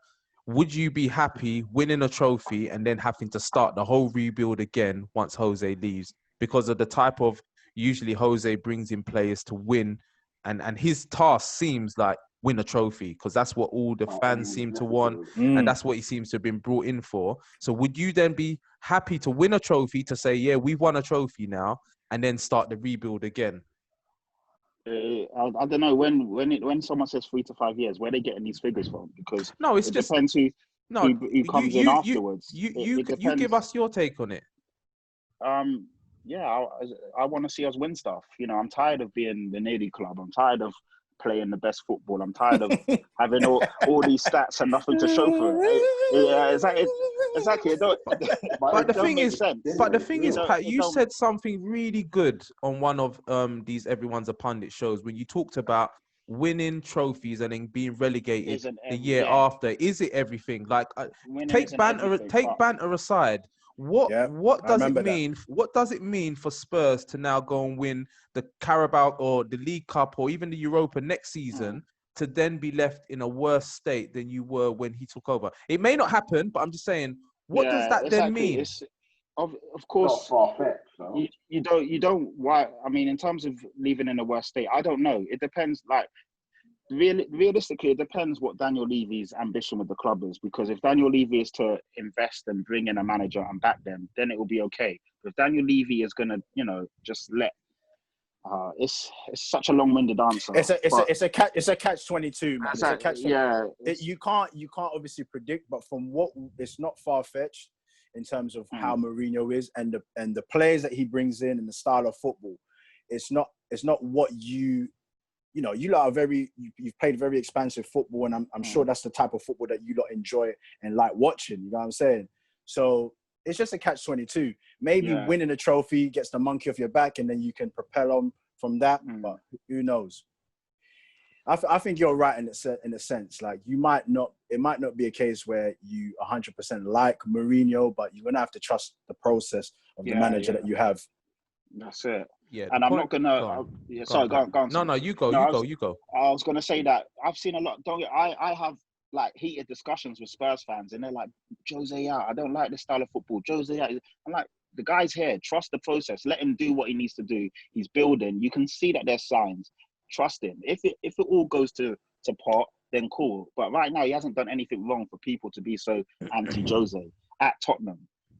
would you be happy winning a trophy and then having to start the whole rebuild again once Jose leaves? Because of the type of, usually Jose brings in players to win, and his task seems like win a trophy, because that's what all the fans seem to want, and that's what he seems to have been brought in for. So would you then be happy to win a trophy to say, yeah, we've won a trophy now, and then start the rebuild again? I don't know when someone says 3 to 5 years, where are they getting these figures from? Because it depends who comes in afterwards. You give us your take on it. I want to see us win stuff. I'm tired of being the nearly club. I'm tired of playing the best football. I'm tired of having all these stats and nothing to show for it. Yeah, exactly. But the thing is, Pat, you said something really good on one of these Everyone's a Pundit shows when you talked about winning trophies and then being relegated the year after. Is it everything? Like, take banter aside. What does it mean? What does it mean for Spurs to now go and win the Carabao or the League Cup or even the Europa next season to then be left in a worse state than you were when he took over? It may not happen, but I'm just saying, what does that then mean? Of course, you don't. Why? I mean, in terms of leaving in a worse state, I don't know. It depends. Like, realistically, it depends what Daniel Levy's ambition with the club is. Because if Daniel Levy is to invest and bring in a manager and back them, then it will be okay. But if Daniel Levy is gonna, just let, it's such a long-winded answer. It's a catch-22, man. It's a catch-22. You can't obviously predict, but from what it's not far-fetched in terms of how Mourinho is and the players that he brings in and the style of football. It's not what you lot are you've played very expansive football, and I'm sure that's the type of football that you lot enjoy and like watching. You know what I'm saying? So it's just a catch-22. Maybe winning a trophy gets the monkey off your back, and then you can propel on from that. But who knows? I think you're right in a sense. Like, it might not be a case where you 100% like Mourinho, but you're gonna have to trust the process of the manager that you have. That's it. Yeah, and I'm not gonna. Sorry, go on. No, you go. I was gonna say that I've seen a lot. I have like heated discussions with Spurs fans, and they're like, Jose out. I don't like this style of football. Jose out. I'm like, the guy's here. Trust the process. Let him do what he needs to do. He's building. You can see that there's signs. Trust him. If it all goes to pot, then cool. But right now, he hasn't done anything wrong for people to be so anti-Jose at Tottenham.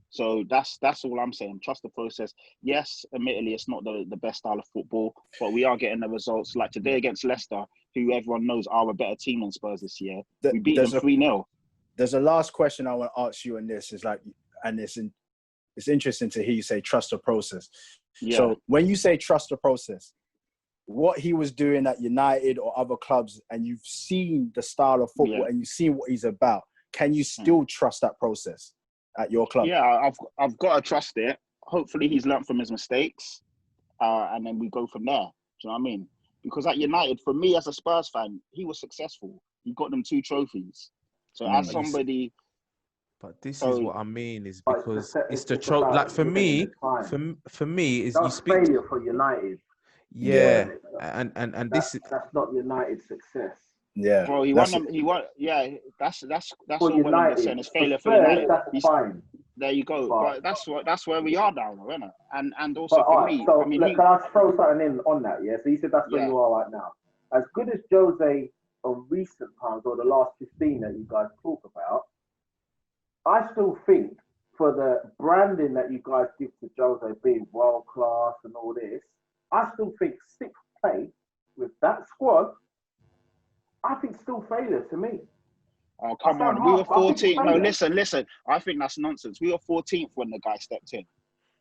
So that's all I'm saying. Trust the process. Yes, admittedly, it's not the best style of football, but we are getting the results. Like today against Leicester, who everyone knows are a better team than Spurs this year. We beat them 3-0. There's a last question I want to ask you on this. It's interesting to hear you say trust the process. Yeah. So when you say trust the process, what he was doing at United or other clubs, and you've seen the style of football and you've seen what he's about, can you still trust that process at your club? Yeah, I've got to trust it. Hopefully he's learned from his mistakes, and then we go from there. Do you know what I mean? Because at United, for me as a Spurs fan, he was successful. He got them 2 trophies. So as somebody... But this is what I mean, is because it's the trophy. Like for me, is you speak failure for United. Yeah, and that's not United's success. Yeah, bro, he won. Yeah, that's all United. I'm saying. It's failure for United. That's fine. There you go. But that's where we are now, isn't it? And also for me, so can I throw something in on that? Yeah. So you said that's where you are right now. As good as Jose of recent times or the last 15 that you guys talk about, I still think for the branding that you guys give to Jose being world class and all this, I still think sixth place with that squad, I think still failure to me. Oh, come on. We were 14th. No, listen. I think that's nonsense. We were 14th when the guy stepped in.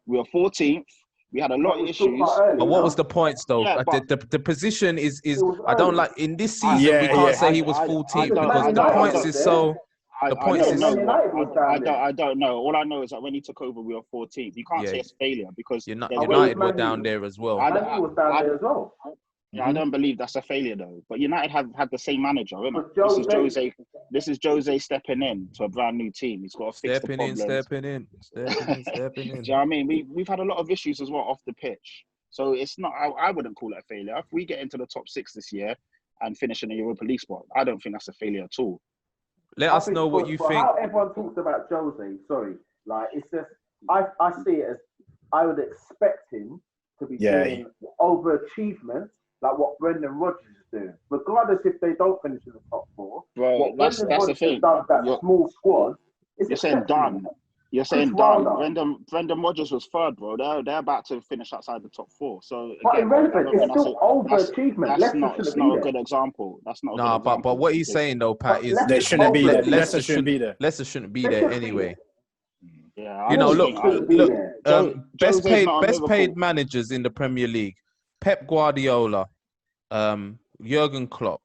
We were 14th. We had a lot of issues. But what was the points though? Yeah, the position is I don't like in this season. We can't say he was 14th because the points is so. The points is. I don't know. All I know is that when he took over, we were 14th. You can't say it's failure because United were down there as well. United was down there as well. Yeah, I don't believe that's a failure though. But United have had the same manager, isn't it? This is Jose stepping in to a brand new team. He's got to fix the problems. Stepping in. Do you know what I mean? We've had a lot of issues as well off the pitch. So it's not. I wouldn't call it a failure. If we get into the top 6 this year and finish in the Europa League spot, I don't think that's a failure at all. Let us know what you think. How everyone talks about Jose, like it's just I see it as I would expect him to be doing overachievement. Like what Brendan Rodgers is doing, regardless if they don't finish in the top 4. Bro, what that's the thing. Does that small squad. You're saying done. You're saying done. Brendan Rodgers was 3rd, bro. They're about to finish outside the top 4. So but irrelevant. It's still overachievement. That's not a good example. That's not. Nah, but what he's saying though, Pat, is they shouldn't be there. Leicester shouldn't be there. Leicester shouldn't be there anyway. Yeah, you know, look. Best paid managers in the Premier League. Pep Guardiola, Jurgen Klopp,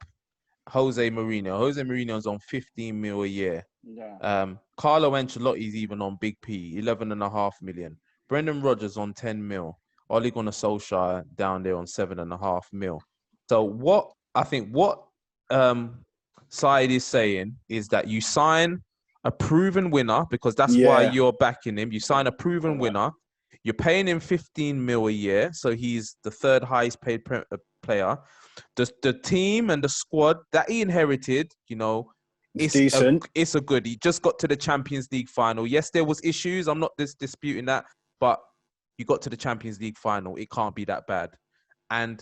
Jose Mourinho. Jose Mourinho's on 15 mil a year. Yeah. Carlo Ancelotti's even on big P, 11.5 million. Brendan Rodgers on 10 mil. Ole Gunnar Solskjaer down there on 7.5 mil. So what Said is saying is that you sign a proven winner because that's why you're backing him. You sign a proven winner. You're paying him 15 mil a year, so he's the 3rd highest paid player. The team and the squad that he inherited, you know, it's decent. It's a good. He just got to the Champions League final. Yes, there was issues. I'm not disputing that, but you got to the Champions League final. It can't be that bad. And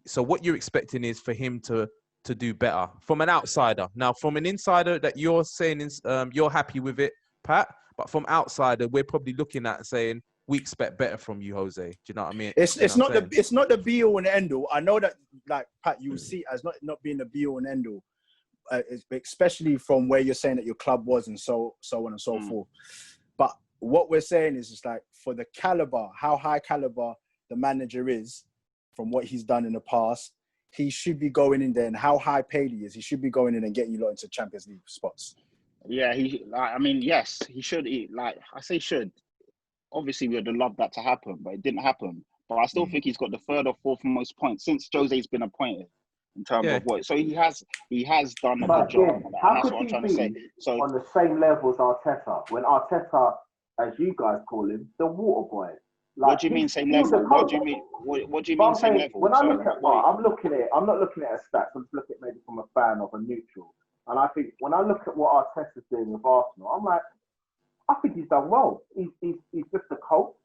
so what you're expecting is for him to do better from an outsider. Now, from an insider that you're saying is you're happy with it, Pat, but from outsider, we're probably looking at saying, we expect better from you, Jose. Do you know what I mean? It's not the be all and end all. I know that, like Pat, you will see it as not being the be all and end all, especially from where you're saying that your club was and so on and so forth. But what we're saying is just like for the caliber, how high caliber the manager is, from what he's done in the past, he should be going in there, and how high paid he is, he should be going in and getting you lot into Champions League spots. Yeah, yes, he should. I say should. Obviously, we would have loved that to happen, but it didn't happen. But I still think he's got the 3rd or 4th most points since Jose's been appointed in terms of what. So he has done a good job. How could he be on the same level as Arteta when Arteta, as you guys call him, the water boy? Like, what do you mean same level? What do you mean? What do you mean same level? When I look at, I'm not looking at a stats. I'm just looking at maybe from a fan of a neutral. And I think when I look at what Arteta's doing with Arsenal, I'm like, I think he's done well. He's just a coach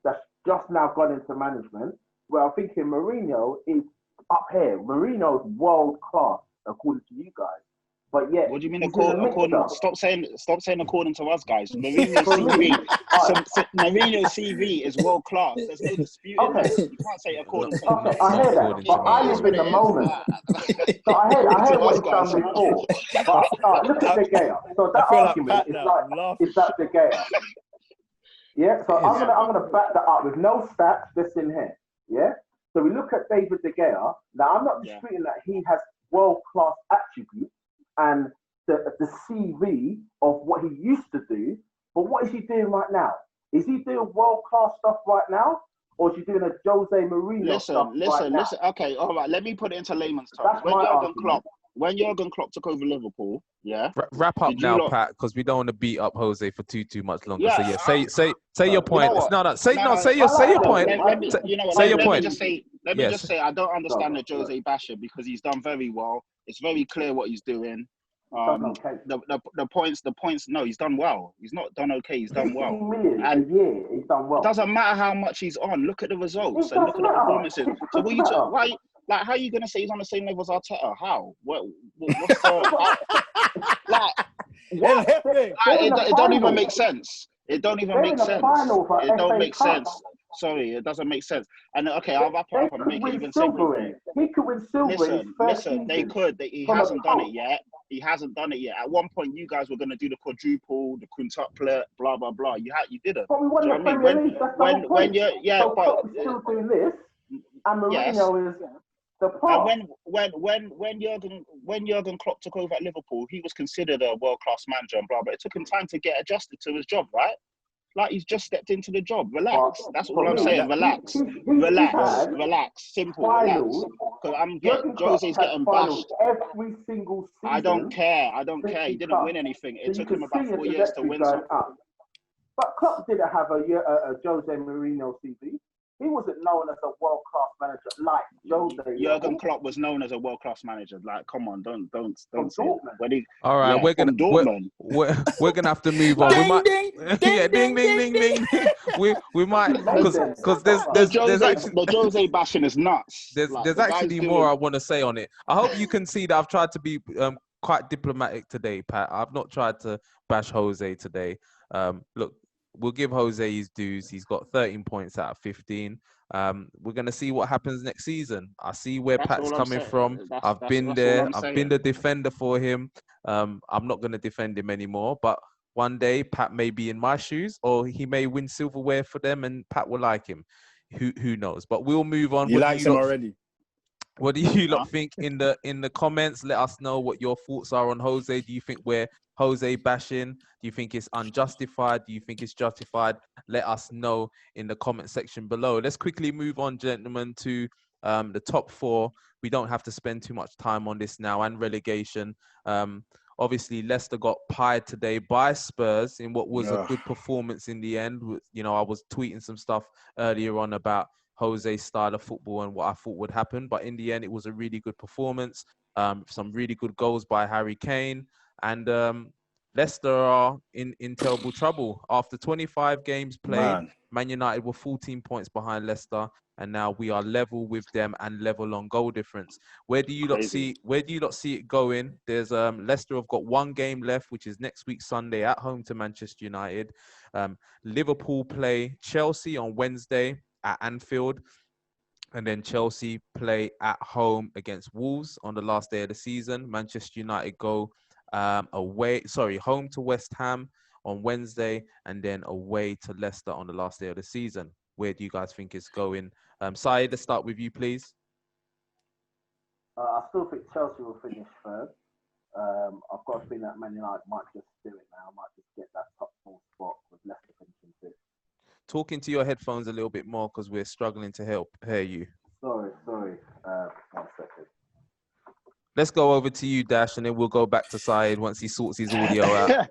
that's just now gone into management. Where I'm thinking Mourinho is up here. Mourinho's world class, according to you guys. But yeah, what do you mean according? Stop saying according to us guys. Mourinho's CV is world class. There's no dispute. You can't say according to us. I hear that, but I live in the moment. So I hear what he's done before. But look at De Gea. So that argument is that De Gea. Yeah. So I'm gonna back that up with no stats just in here. Yeah. So we look at David De Gea. Now I'm not disputing that he has world class attributes and the CV of what he used to do, but what is he doing right now? Is he doing world-class stuff right now? Or is he doing a Jose Mourinho stuff right now? Listen. Okay, all right. Let me put it into layman's terms. When Jurgen Klopp took over Liverpool, wrap up now, Pat, because we don't want to beat up Jose for too much longer. So say your point. Say your point. Let me just say I don't understand the Jose bashing because he's done very well. It's very clear what he's doing. The points. No, he's done well. He's not done okay. He's done well. And he's done well. It doesn't matter how much he's on. Look at the results and look at the performances. So what you how are you gonna say he's on the same level as Arteta? How? What's the It don't even make sense. It don't even make sense. Sorry, it doesn't make sense. And okay, I'll wrap it They up and could make it win even silver segue. in. He could win silver in his first Listen, they season. could. He hasn't done it yet. He hasn't done it yet. At one point, you guys were going to do the quadruple, the quintuplet, blah blah blah. You didn't. But we won the Premier League. That's the whole point. When you're so Klopp is still doing this, and Mourinho is the part. And when Jurgen Klopp took over at Liverpool, he was considered a world class manager and blah blah. It took him time to get adjusted to his job, right? Like he's just stepped into the job. Relax. That's all I'm saying. Relax. Relax. Simple. Relax. Because Jose's getting bashed. Every single season. I don't care. He didn't win anything. It took him about 4 years to win something. But Klopp didn't have a Jose Mourinho CV. He wasn't known as a world-class manager like Jose. Jurgen Klopp was known as a world-class manager. Like, come on, don't say that. All right, we're gonna have to move on. Ding, ding. We might because there's actually the Jose bashing is nuts. There's actually more I want to say on it. I hope you can see that I've tried to be quite diplomatic today, Pat. I've not tried to bash Jose today. Look. We'll give Jose his dues. He's got 13 points out of 15. We're going to see what happens next season. I see where Pat's coming from. I've been there. I've been the defender for him. I'm not going to defend him anymore. But one day, Pat may be in my shoes, or he may win silverware for them, and Pat will like him. Who knows? But we'll move on. You like him already. What do you lot think in the comments? Let us know what your thoughts are on Jose. Do you think we're Jose bashing? Do you think it's unjustified? Do you think it's justified? Let us know in the comment section below. Let's quickly move on, gentlemen, to the top four. We don't have to spend too much time on this now, and relegation. Obviously, Leicester got pied today by Spurs in what was a good performance in the end. You know, I was tweeting some stuff earlier on about Jose's style of football and what I thought would happen. But in the end, it was a really good performance. Some really good goals by Harry Kane. And Leicester are in terrible trouble. After 25 games played, Man United were 14 points behind Leicester. And now we are level with them and level on goal difference. Where do you lot see it going? There's Leicester have got one game left, which is next week Sunday at home to Manchester United. Liverpool play Chelsea on Wednesday at Anfield, and then Chelsea play at home against Wolves on the last day of the season. Manchester United go home to West Ham on Wednesday, and then away to Leicester on the last day of the season. Where do you guys think it's going? Syed, let's start with you, please. I still think Chelsea will finish third. I've got a feeling that Man United might just do it now. Might just get that top 4 spot with Leicester finishing fifth. Talk into your headphones a little bit more because we're struggling to hear you. Sorry. 1 second. Let's go over to you, Dash, and then we'll go back to Syed once he sorts his audio out.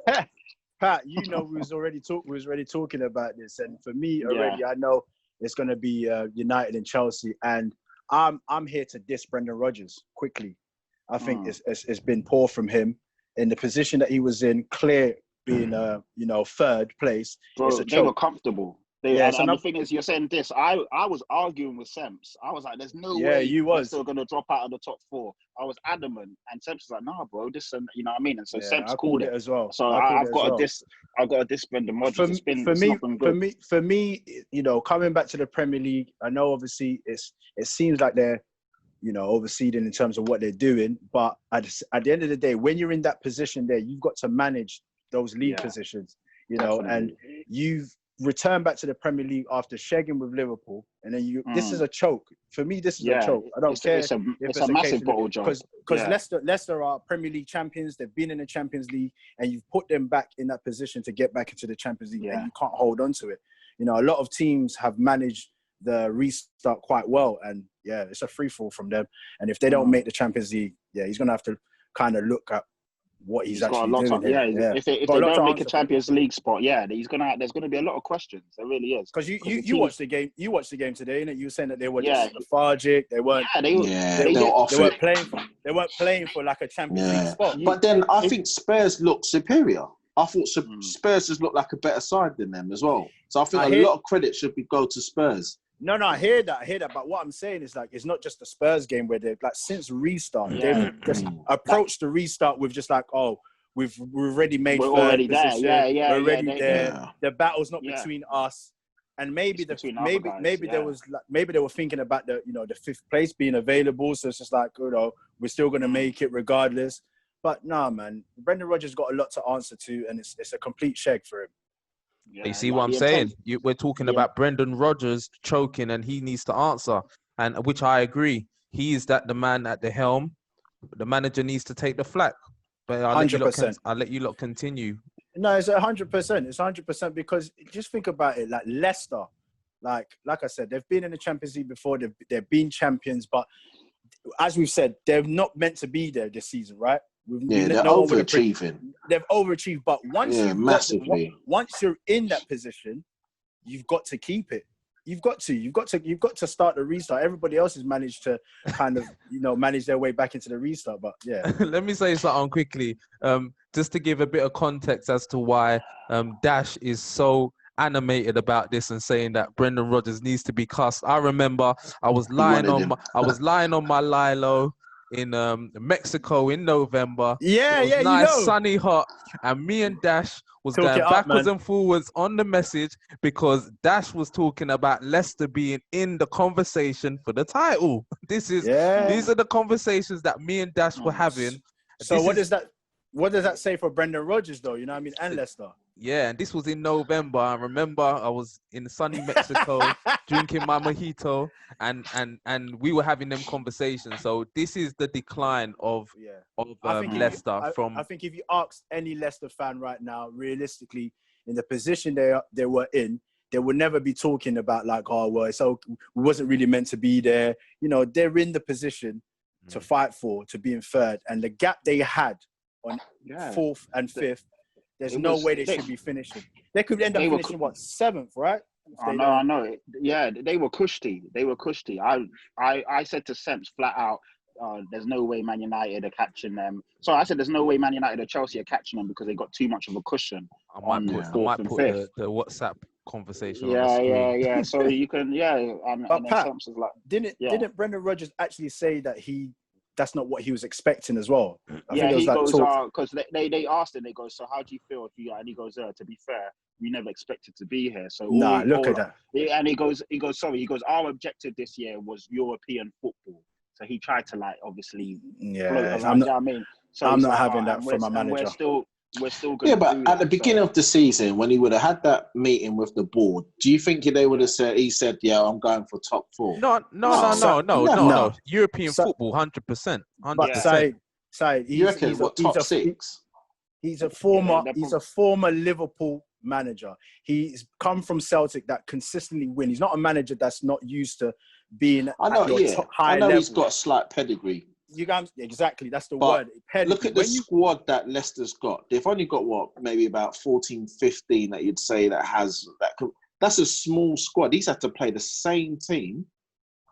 Pat, you know we was already talking about this, and for me already, I know it's going to be United and Chelsea, and I'm here to diss Brendan Rodgers quickly. I think it's been poor from him in the position that he was in, clear being third place. Bro, they were comfortable. And the thing is, you're saying this. I was arguing with Semps. I was like, "There's no way they're still gonna drop out of the top 4." I was adamant, and Semps was like, "Nah, bro, this," and you know what I mean. And so Semps called it as well. So I've got a diss Brendan Rodgers. For me, you know, coming back to the Premier League, I know obviously it seems like they're, you know, overseeding in terms of what they're doing, but at the end of the day, when you're in that position there, you've got to manage those league positions, you know, and you've returned back to the Premier League after shagging with Liverpool, and then this is a choke. For me, this is a choke. I don't care. It's a massive bottle job. Because Leicester are Premier League champions. They've been in the Champions League, and you've put them back in that position to get back into the Champions League, and you can't hold on to it. You know, a lot of teams have managed the restart quite well, and it's a free fall from them. And if they don't make the Champions League, he's going to have to kind of look at what he's actually doing. If they don't make a Champions League spot, there's gonna be a lot of questions. There really is. Because you watched the game. You watched the game today, and you were saying that they were just lethargic. They weren't. They weren't playing for like a Champions League spot. But then I think Spurs look superior. I thought Spurs just looked like a better side than them as well. So I think a lot of credit should go to Spurs. No, I hear that. But what I'm saying is, like, it's not just the Spurs game where they've, like, since restart, they've just approached the restart with just like, we've already made. We're already there. We're already there. The battle's not between us. And maybe guys, there was like, maybe they were thinking about the the 5th place being available, so it's just like we're still gonna make it regardless. But nah, man, Brendan Rodgers got a lot to answer to, and it's a complete shag for him. Yeah, you see what I'm saying? We're talking about Brendan Rodgers choking, and he needs to answer, and which I agree. He is the man at the helm. The manager needs to take the flak. But I'll 100%. let you lot continue. No, it's 100%. It's 100% because just think about it. Like Leicester, like I said, they've been in the Champions League before. They've been champions, but as we've said, they're not meant to be there this season, right? They're overachieving. They've overachieved, but once you're in that position, you've got to keep it. You've got to start the restart. Everybody else has managed to kind of manage their way back into the restart, but yeah. Let me say something quickly, just to give a bit of context as to why Dash is so animated about this and saying that Brendan Rodgers needs to be cussed. I remember I was lying on my Lilo in Mexico in November. Yeah, it was nice, sunny, hot, and me and Dash was going backwards and forwards on the message because Dash was talking about Leicester being in the conversation for the title. These are the conversations that me and Dash were having. So what does that say for Brendan Rodgers though? You know what I mean? And Leicester. Yeah, and this was in November. I remember I was in sunny Mexico drinking my mojito, and we were having them conversations. So this is the decline of Leicester. I think if you ask any Leicester fan right now, realistically, in the position they were in, they would never be talking about like, we wasn't really meant to be there. They're in the position to fight to be in 3rd, and the gap they had on 4th and 5th. There's no way they should be finishing. They could end up finishing 7th, right? I know. Yeah, they were cushy. I said to Semps flat out, there's no way Man United are catching them. So I said there's no way Man United or Chelsea are catching them because they got too much of a cushion. I might put the WhatsApp conversation on the screen. Yeah. So you can, But Pat, Semps is like, didn't Brendan Rodgers actually say that that's not what he was expecting as well? He goes, because they asked him, they go, so how do you feel if you, and he goes, to be fair, we never expected to be here. So look at that. And he goes, our objective this year was European football. So he tried to obviously I'm not having that from my manager. We're still going but at the beginning of the season, when he would have had that meeting with the board, do you think they would have said, I'm going for top 4? No. European football, 100%. But Said, he's top 6? He's a former Liverpool manager. He's come from Celtic that consistently win. He's not a manager that's not used to being high level. I know he's got a slight pedigree. Exactly, that's the word. Pedigree. Look at the squad that Leicester's got. They've only got maybe about 14, 15 that you'd say that's a small squad. He's had to play the same team.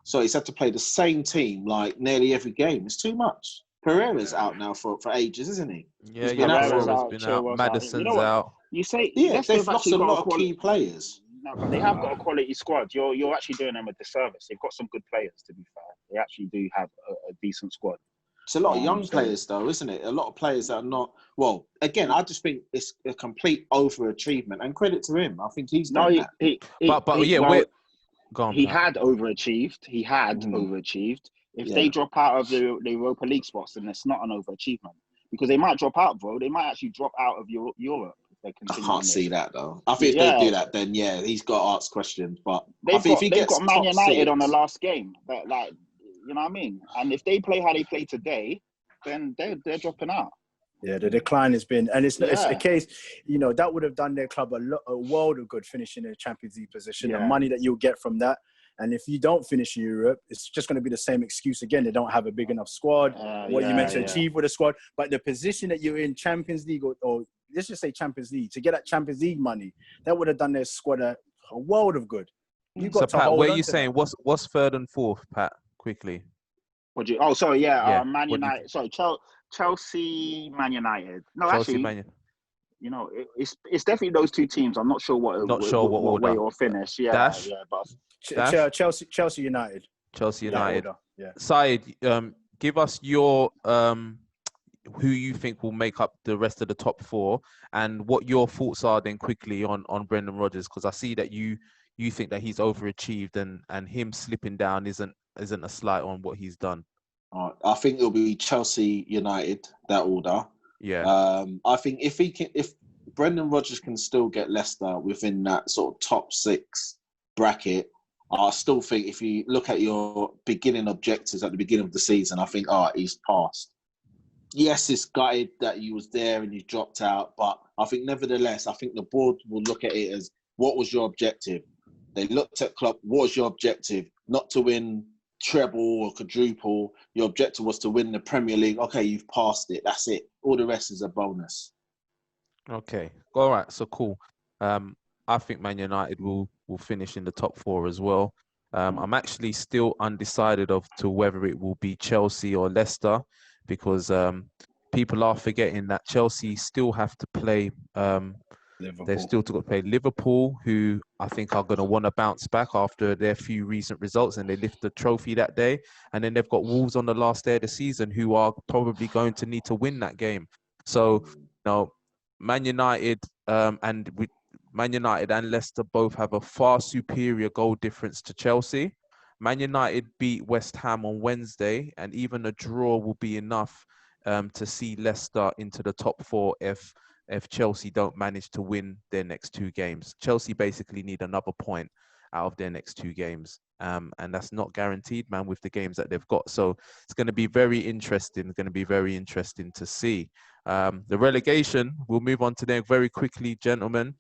So he's had to play the same team like nearly every game. It's too much. Pereira's out now for ages, isn't he? Yeah, Pereira's been out. Madison's out. You say they've lost a lot of key players. No, but they have got a quality squad. You're actually doing them a disservice. They've got some good players, to be fair. They actually do have a decent squad. It's a lot of young players, though, isn't it? A lot of players that are not... Well, again, I just think it's a complete overachievement. And credit to him. I think he's done that. Go on, he had overachieved. Overachieved. If they drop out of the Europa League spots, then it's not an overachievement. Because they might drop out, bro. They might actually drop out of Europe. I can't see that though. I think if they do that, then he's got to ask questions. But they've got Man United on the last game, but you know what I mean. And if they play how they play today, then they're dropping out. Yeah, the decline has been, and it's a case, that would have done their club a world of good finishing in a Champions League position. The money that you'll get from that. And if you don't finish Europe, it's just going to be the same excuse again. They don't have a big enough squad. What you meant to achieve with a squad, but the position that you're in, Champions League or let's just say Champions League, to get that Champions League money, that would have done their squad a world of good. You got to Pat, hold where are you saying what's 3rd and 4th, Pat? Quickly. Man United. Sorry, Chelsea, Man United. No, Chelsea, actually, it's definitely those two teams. I'm not sure what way or finish. Chelsea United. Chelsea United. Said, give us your who you think will make up the rest of the top 4 and what your thoughts are then quickly on Brendan Rodgers, because I see that you you think that he's overachieved and him slipping down isn't a slight on what he's done? I think it'll be Chelsea, United, that order. Yeah. I think if Brendan Rodgers can still get Leicester within that sort of top 6 bracket, I still think if you look at your beginning objectives at the beginning of the season, I think, he's passed. Yes, it's gutted that you was there and you dropped out, but I think nevertheless, I think the board will look at it as, what was your objective? They looked at Klopp, what was your objective? Not to win treble or quadruple. Your objective was to win the Premier League. Okay, you've passed it. That's it. All the rest is a bonus. Okay. All right. So cool. I think Man United will finish in the top 4 as well. I'm actually still undecided to whether it will be Chelsea or Leicester, because people are forgetting that Chelsea still have to play. They've still got to play Liverpool, who I think are going to want to bounce back after their few recent results, and they lift the trophy that day. And then they've got Wolves on the last day of the season, who are probably going to need to win that game. So, Man United Man United and Leicester both have a far superior goal difference to Chelsea. Man United beat West Ham on Wednesday, and even a draw will be enough to see Leicester into the top 4 if Chelsea don't manage to win their next 2 games. Chelsea basically need another point out of their next 2 games. And that's not guaranteed, man, with the games that they've got. So it's going to be very interesting. It's going to be very interesting to see. The relegation, we'll move on to there very quickly, gentlemen.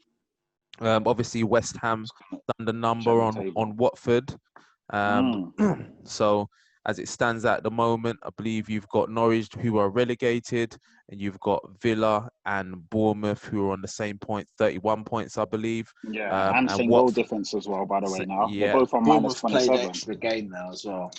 Obviously, West Ham done the number on Watford. So as it stands at the moment, I believe you've got Norwich, who are relegated, and you've got Villa and Bournemouth, who are on the same point, 31 points, I believe. Yeah, and same goal difference as well, by the way, now. Yeah. They're both on Bournemouth minus 27. played extra game now as well.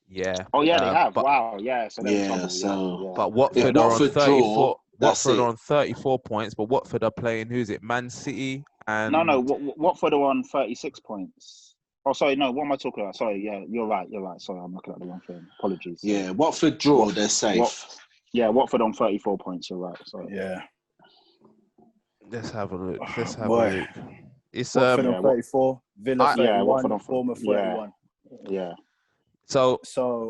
Yeah. Oh, yeah, they have. Wow, yeah. So they're in trouble. Yeah. But Watford are on 34. Watford are on 34 points, but Watford are playing, who's it? Man City and... No, Watford are on 36 points. Oh, sorry, no, what am I talking about? Sorry, yeah, you're right. Sorry, I'm looking at the wrong thing. Apologies. Yeah, Watford draw, they're safe. Watford on 34 points, you're right. Sorry. Yeah. Let's have a look. a look. It's Watford on 34, Villa 31, Bournemouth 31. Yeah. So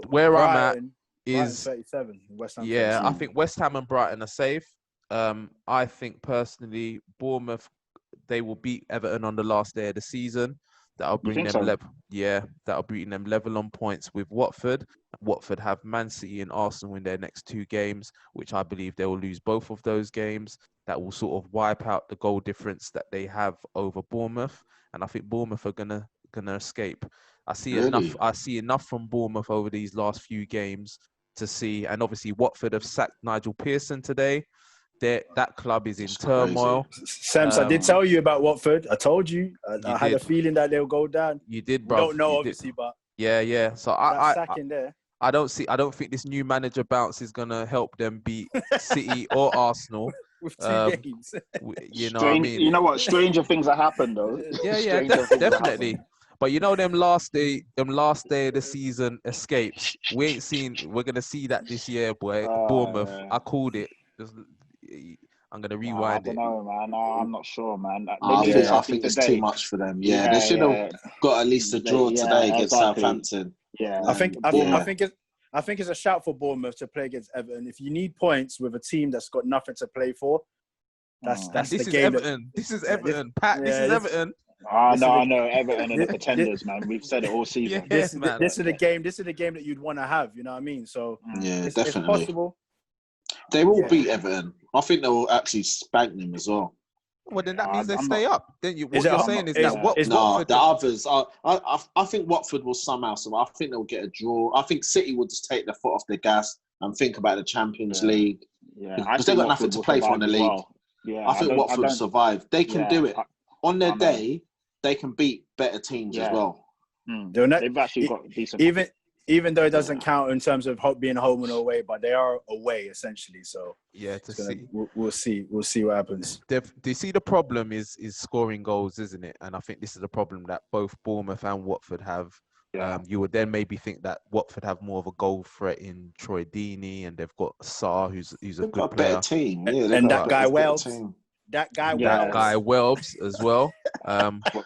where Brighton, I'm at is 37. West Ham 37. I think West Ham and Brighton are safe. I think personally, Bournemouth, they will beat Everton on the last day of the season. That'll bring them level. Yeah, that'll bring them level on points with Watford. Watford have Man City and Arsenal in their next 2 games, which I believe they will lose both of those games. That will sort of wipe out the goal difference that they have over Bournemouth, and I think Bournemouth are gonna escape. I see enough from Bournemouth over these last few games to see, and obviously Watford have sacked Nigel Pearson today. That club is in turmoil. Sams, I did tell you about Watford. I told you. I had a feeling that they'll go down. You did, bro. We don't know, obviously, but yeah. So I don't think this new manager bounce is gonna help them beat City or Arsenal with 2 games. You know what I mean? You know what? Stranger things have happened, though. Yeah, definitely. But you know, them last day of the season escapes. We're gonna see that this year, boy. Bournemouth. I called it. I'm gonna rewind it. I don't know, man. No, I'm not sure, man. I think it's too much for them. Yeah, they should have got at least a draw today against Southampton. Yeah, I think it's a shout for Bournemouth to play against Everton. If you need points with a team that's got nothing to play for, that's the game. This is Everton. Pat, this is Everton. I know Everton are the pretenders, man. We've said it all season. This is the game. This is the game that you'd want to have. You know what I mean? So definitely. It's possible. They will beat Everton. I think they will actually spank them as well. Well, then that means they stay up. Then what you're saying is that Watford... No, the others... I think Watford will somehow survive. I think they'll get a draw. I think City will just take their foot off the gas and think about the Champions League. Yeah, because they've got nothing to play for in the league. Well. Yeah, I think Watford will survive. They can do it. On their day, they can beat better teams as well. They've actually got decent... Even though it doesn't count in terms of being home and away, but they are away essentially. So we'll see what happens. Do you see the problem is scoring goals, isn't it? And I think this is a problem that both Bournemouth and Watford have. Yeah. You would then maybe think that Watford have more of a goal threat in Troy Deeney, and they've got Sarr, who's a good player. Better team, and that guy Wells. That guy, that guy Welbs as well. But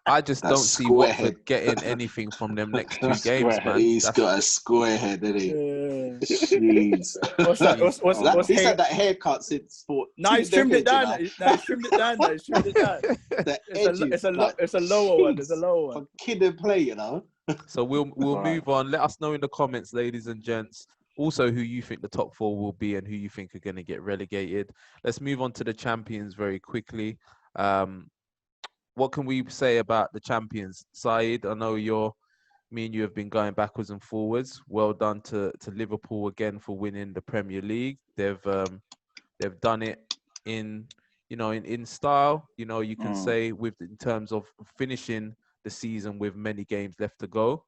I just don't see Watford getting anything from them next 2 games, man. He's got a square head, isn't he? Jeez. What's that? He's had that haircut since for. No, he's trimmed it down. He's trimmed it down. It's a lower one. It's a lower one. For kid and play, you know. So we'll move on. Let us know in the comments, ladies and gents, also who you think the top 4 will be and who you think are going to get relegated. Let's move on to the champions very quickly. What can we say about the champions? Saeed, I know me and you have been going backwards and forwards. Well done to Liverpool again for winning the Premier League. They've done it in style. You know, you can say in terms of finishing the season with many games left to go.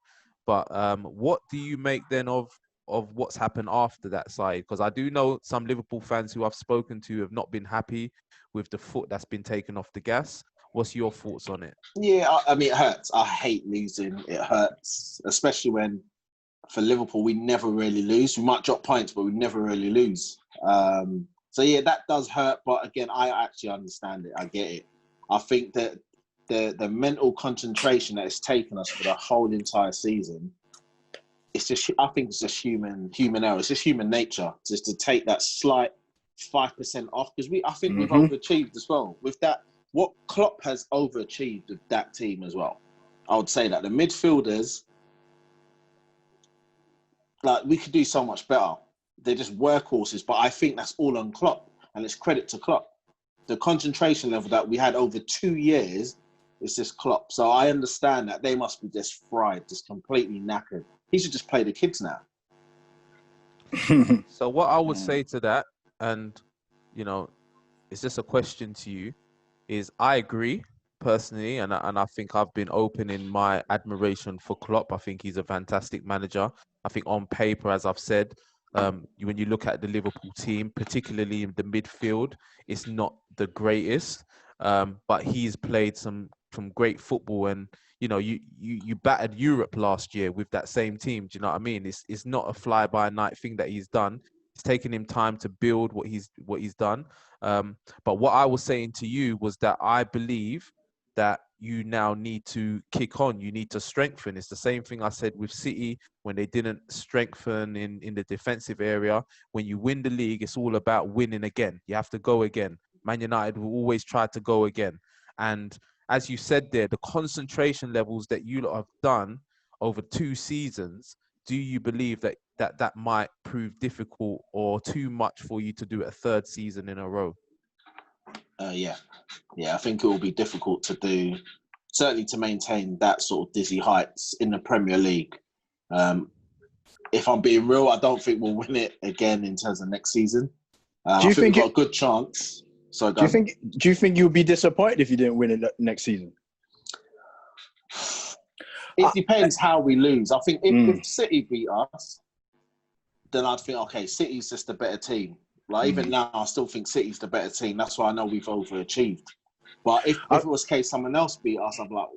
But what do you make then of what's happened after that side? Because I do know some Liverpool fans who I've spoken to have not been happy with the foot that's been taken off the gas. What's your thoughts on it? Yeah, I mean, it hurts. I hate losing. It hurts, especially when for Liverpool, we never really lose. We might drop points, but we never really lose. So yeah, that does hurt. But again, I actually understand it. I get it. I think that the mental concentration that it's taken us for the whole entire season, I think it's just human error. It's just human nature just to take that slight 5% off, because I think we've overachieved as well with that. What Klopp has overachieved with that team as well. I would say that the midfielders, like, we could do so much better. They're just workhorses, but I think that's all on Klopp, and it's credit to Klopp. The concentration level that we had over 2 years is just Klopp. So I understand that they must be just fried, just completely knackered. He should just play the kids now. So what I would say to that, and it's just a question to you, is I agree personally, and I think I've been open in my admiration for Klopp. I think he's a fantastic manager. I think on paper, as I've said, when you look at the Liverpool team, particularly in the midfield, it's not the greatest, but he's played some great football, and you battered Europe last year with that same team. Do you know what I mean? It's not a fly-by-night thing that he's done. It's taken him time to build what he's done. But what I was saying to you was that I believe that you now need to kick on. You need to strengthen. It's the same thing I said with City when they didn't strengthen in the defensive area. When you win the league, it's all about winning again. You have to go again. Man United will always try to go again. And as you said there, the concentration levels that you lot have done over 2 seasons, do you believe that might prove difficult or too much for you to do a 3rd season in a row? Yeah, I think it will be difficult to do, certainly to maintain that sort of dizzy heights in the Premier League. If I'm being real, I don't think we'll win it again in terms of next season. I think we've got a good chance. So do you think you'll be disappointed if you didn't win it next season? It depends how we lose. I think if City beat us, then I'd think, okay, City's just a better team. Like, even now, I still think City's the better team. That's why I know we've overachieved. But if it was the case someone else beat us, I'm like...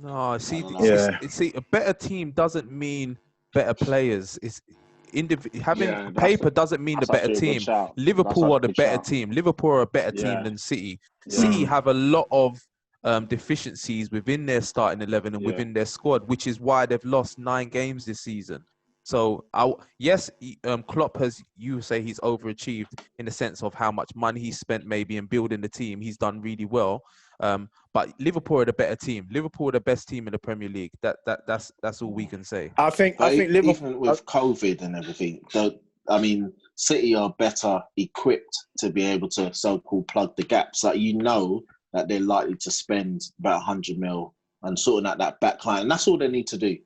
No, see, a better team doesn't mean better players. Having paper doesn't mean the better team. Liverpool are the better team. Liverpool are a better team than City. City have a lot of deficiencies within their starting 11 and within their squad, which is why they've lost 9 games this season. So, Klopp you say he's overachieved in the sense of how much money he spent maybe in building the team. He's done really well. But Liverpool are the better team. Liverpool are the best team in the Premier League. That's all we can say. I think Liverpool, even with COVID and everything, City are better equipped to be able to so-called plug the gaps. Like, that they're likely to spend about 100 mil and sorting out that back line. And that's all they need to do,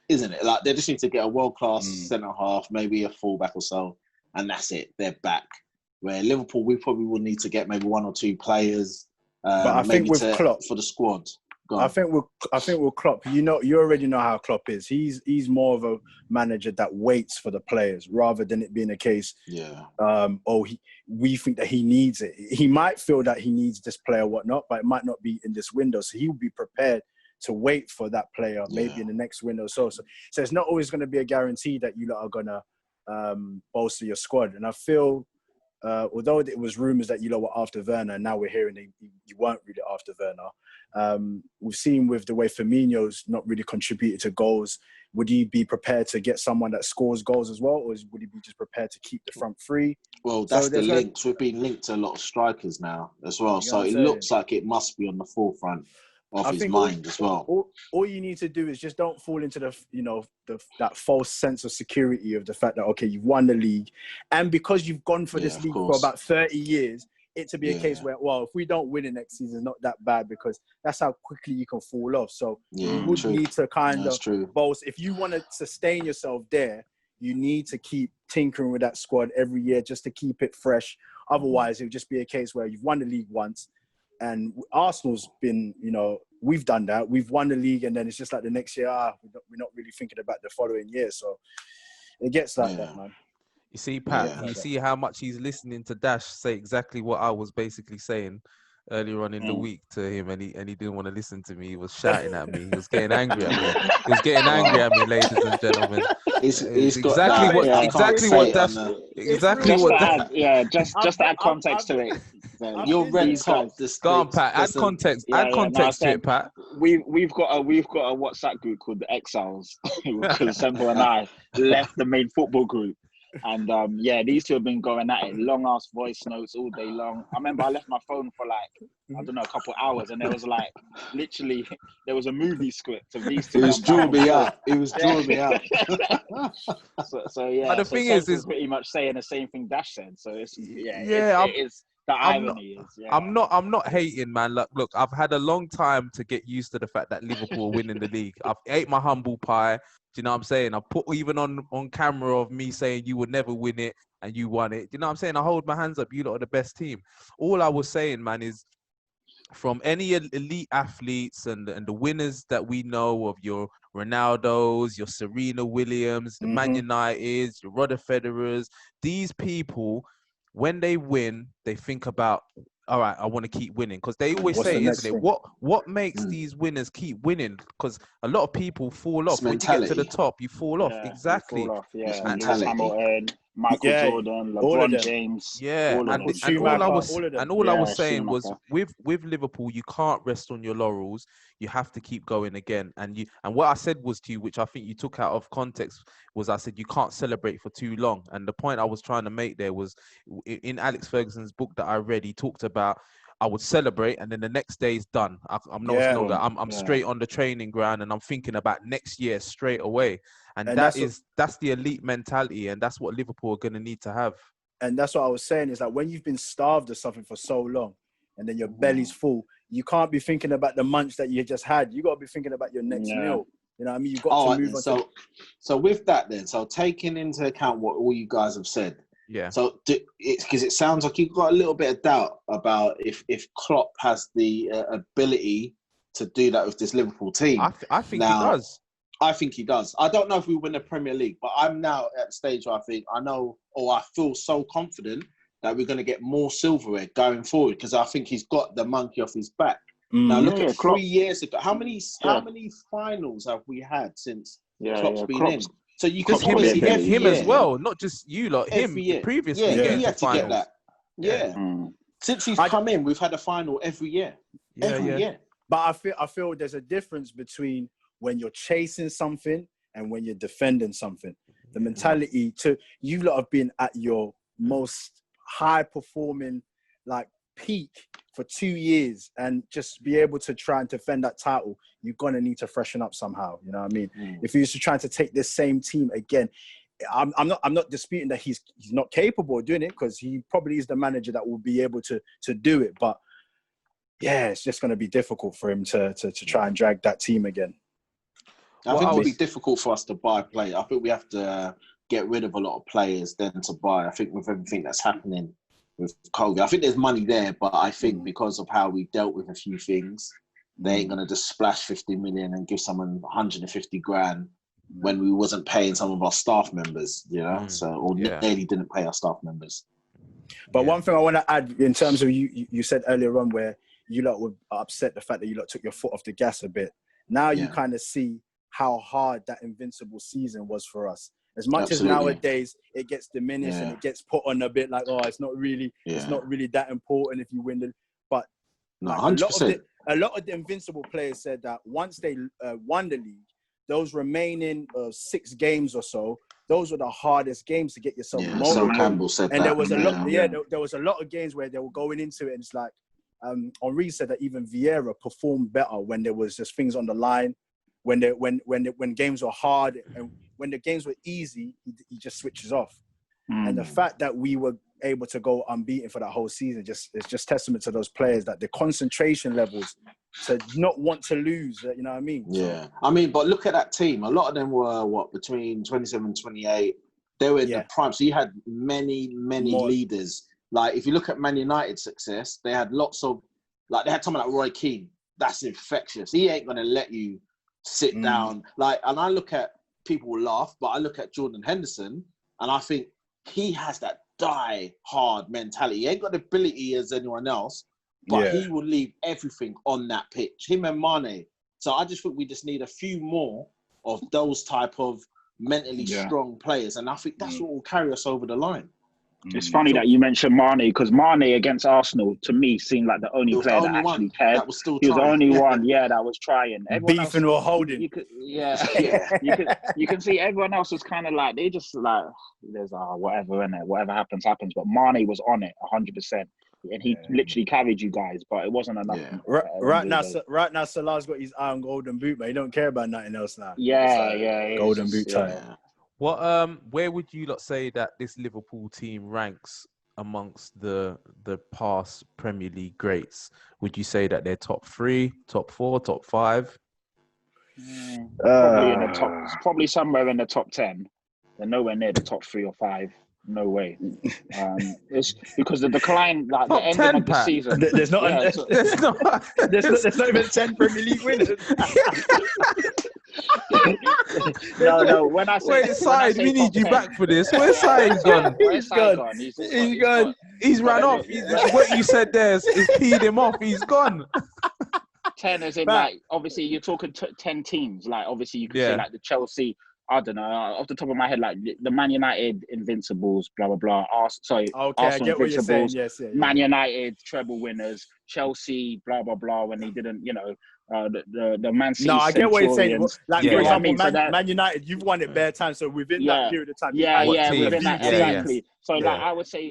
isn't it? Like, they just need to get a world-class centre-half, maybe a full-back or so, and that's it. They're back. Where Liverpool, we probably will need to get maybe 1 or 2 players, but I think with Klopp, for the squad. I think with Klopp, you already know how Klopp is. He's more of a manager that waits for the players rather than it being a case. We think that he needs it. He might feel that he needs this player or whatnot, but it might not be in this window. So he will be prepared to wait for that player maybe in the next window. So it's not always going to be a guarantee that you lot are going to bolster your squad. And I feel although it was rumours that you lot were after Werner, and now we're hearing that you weren't really after Werner. We've seen with the way Firmino's not really contributed to goals. Would you be prepared to get someone that scores goals as well, or would you be just prepared to keep the front three? Well, that's the links. We've been linked to a lot of strikers now as well, so it looks like it must be on the forefront of his mind as well. All you need to do is just don't fall into that false sense of security of the fact that, okay, you've won the league, and because you've gone for this league for about 30 years, it to be a case where, well, if we don't win it next season, it's not that bad, because that's how quickly you can fall off. So you would need to kind of both. If you want to sustain yourself there, you need to keep tinkering with that squad every year just to keep it fresh. Otherwise, it would just be a case where you've won the league once, and Arsenal's been, we've done that. We've won the league, and then it's just like the next year, we're not really thinking about the following year. So it gets like that, man. You see, Pat, you see how much he's listening to Dash say exactly what I was basically saying earlier on in the week to him, and he didn't want to listen to me. He was shouting at me. He was getting angry at me. He was getting angry at me, ladies and gentlemen. It's exactly what Dash. Just to add context to it. You're red top. Go on, Pat. Add context. Add context to it, Pat. We've got a WhatsApp group called the Exiles because Sembo and I left the main football group. And these two have been going at it, long ass voice notes all day long. I remember I left my phone for a couple of hours, and there was literally there was a movie script of these two. It was drawing me out. It was drawing me out. So yeah. But the thing is pretty much saying the same thing Dash said. So it's the irony is. Yeah. I'm not hating, man. Look, I've had a long time to get used to the fact that Liverpool are winning the league. I've ate my humble pie. Do you know what I'm saying? I put even on camera of me saying you would never win it and you won it. Do you know what I'm saying? I hold my hands up. You lot are the best team. All I was saying, man, is from any elite athletes and the winners that we know of, your Ronaldos, your Serena Williams, the Man Uniteds, your Roger Federers, these people, when they win, they think about, all right, I want to keep winning, because they always say, isn't it? What makes these winners keep winning? Because a lot of people fall off. When you get to the top, you fall off. Exactly. You fall off, It's mentality. Hamilton, Michael Jordan, LeBron James. Yeah, all I was saying was, with Liverpool, you can't rest on your laurels. You have to keep going again. And what I said was to you, which I think you took out of context, was I said you can't celebrate for too long. And the point I was trying to make there was, in Alex Ferguson's book that I read, he talked about, I would celebrate, and then the next day is done. I'm straight on the training ground, and I'm thinking about next year straight away. And that's the elite mentality, and that's what Liverpool are going to need to have. And that's what I was saying, is that when you've been starved of something for so long, and then your belly's full, you can't be thinking about the munch that you just had. You got to be thinking about your next meal. You know what I mean? You've got to move on. So with that then, taking into account what all you guys have said, so because it sounds like you've got a little bit of doubt about if Klopp has the ability to do that with this Liverpool team. I think he does. I think he does. I don't know if we win the Premier League, but I'm now at the stage where I feel so confident that we're going to get more silverware going forward, because I think he's got the monkey off his back. Now look at 3 years ago. How many finals have we had since Klopp's been in? So you can obviously him as well, not just you lot. Him previously, he had to get that. Since he's come in, we've had a final every year. Every year. But I feel there's a difference between when you're chasing something and when you're defending something. The mentality you lot have been at your most high performing peak for 2 years, and just be able to try and defend that title, you're gonna need to freshen up somehow. You know what I mean? If you're just trying to take this same team again, I'm not disputing that he's not capable of doing it, because he probably is the manager that will be able to do it. But yeah, it's just gonna be difficult for him to try and drag that team again. I think it'll be difficult for us to buy players. I think we have to get rid of a lot of players then to buy. I think with everything that's happening with COVID, I think there's money there, but I think because of how we dealt with a few things, they ain't gonna just splash 50 million and give someone 150 grand when we wasn't paying some of our staff members, nearly didn't pay our staff members. But one thing I want to add, in terms of you said earlier on where you lot were upset the fact that you lot took your foot off the gas a bit. Now you kind of see how hard that invincible season was for us. As much Absolutely. as nowadays it gets diminished and it gets put on a bit like, oh, it's not really that important if you win the. But no, like 100%. a lot of the Invincible players said that once they won the league, those remaining 6 games or so, those were the hardest games to get yourself motivated. Sol Campbell said and that. there was a lot. There was a lot of games where they were going into it, and it's like Henri said that even Vieira performed better when there was just things on the line, when games were hard, and when the games were easy, he just switches off. And the fact that we were able to go unbeaten for that whole season, it's just testament to those players, that the concentration levels to not want to lose. You know what I mean? Yeah. I mean, but look at that team. A lot of them were between 27 and 28. They were in the prime. So you had many leaders. Like if you look at Man United's success, they had lots of, like they had someone like Roy Keane. That's infectious. He ain't gonna let you sit down. Like, and I look at, people will laugh, but I look at Jordan Henderson and I think he has that die-hard mentality. He ain't got the ability as anyone else, but he will leave everything on that pitch. Him and Mane. So I just think we just need a few more of those type of mentally strong players, and I think that's what will carry us over the line. It's funny that you mentioned Mane, because Mane against Arsenal, to me, seemed like the only player that actually cared. That was still he was the trying. only one, that was trying. Everyone Beefing else, or holding. You could, you can see everyone else was kind of like, they just like, there's whatever in it, whatever happens. But Mane was on it 100%, and he literally carried you guys, but it wasn't enough. Right now, Salah's got his eye on Golden Boot, but he don't care about nothing else now. Golden Boot time. What where would you lot say that this Liverpool team ranks amongst the past Premier League greats? Would you say that they're top 3, top 4, top 5? Probably in the top, probably somewhere in the top 10. They're nowhere near the top 3 or 5. No way. It's because the decline, like top the ending 10, of the Pat. season. There's not even 10 Premier League winners. No. When I say, Side, we need you back for this. Where's Side gone? He's gone. He's gone. He's ran off. What you said there is peed him off. He's gone. 10 is in, like, obviously you're talking 10 teams. Like, obviously you could say like the Chelsea, I don't know, off the top of my head, like the Man United Invincibles, blah, blah, blah. Arsenal I get what you're saying. Yes, Man United treble winners, Chelsea, blah, blah, blah, when they didn't, the Man City. No, I get what you're saying. Like, for example, Man United, you've won it bare time. So within that period of time, within that, exactly. So Yeah. like,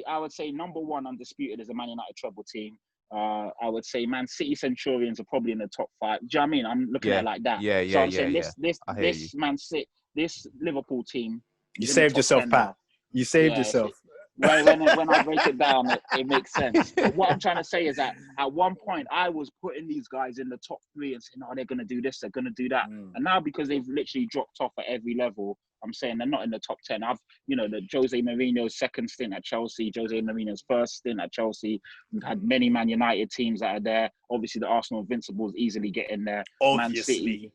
I would say number 1 undisputed is a Man United treble team. I would say Man City Centurions are probably in the top 5. Do you know what I mean? I'm looking at it like that. So I'm saying this Man City, this Liverpool team. You saved yourself, Pat. You saved yourself. When I break it down, it makes sense. But what I'm trying to say is that at one point I was putting these guys in the top 3 and saying, "Oh, they're going to do this, they're going to do that." And now because they've literally dropped off at every level, I'm saying they're not in the top 10. The Jose Mourinho's second stint at Chelsea, Jose Mourinho's first stint at Chelsea. We've had many Man United teams that are there. Obviously, the Arsenal Invincibles easily get in there. Obviously.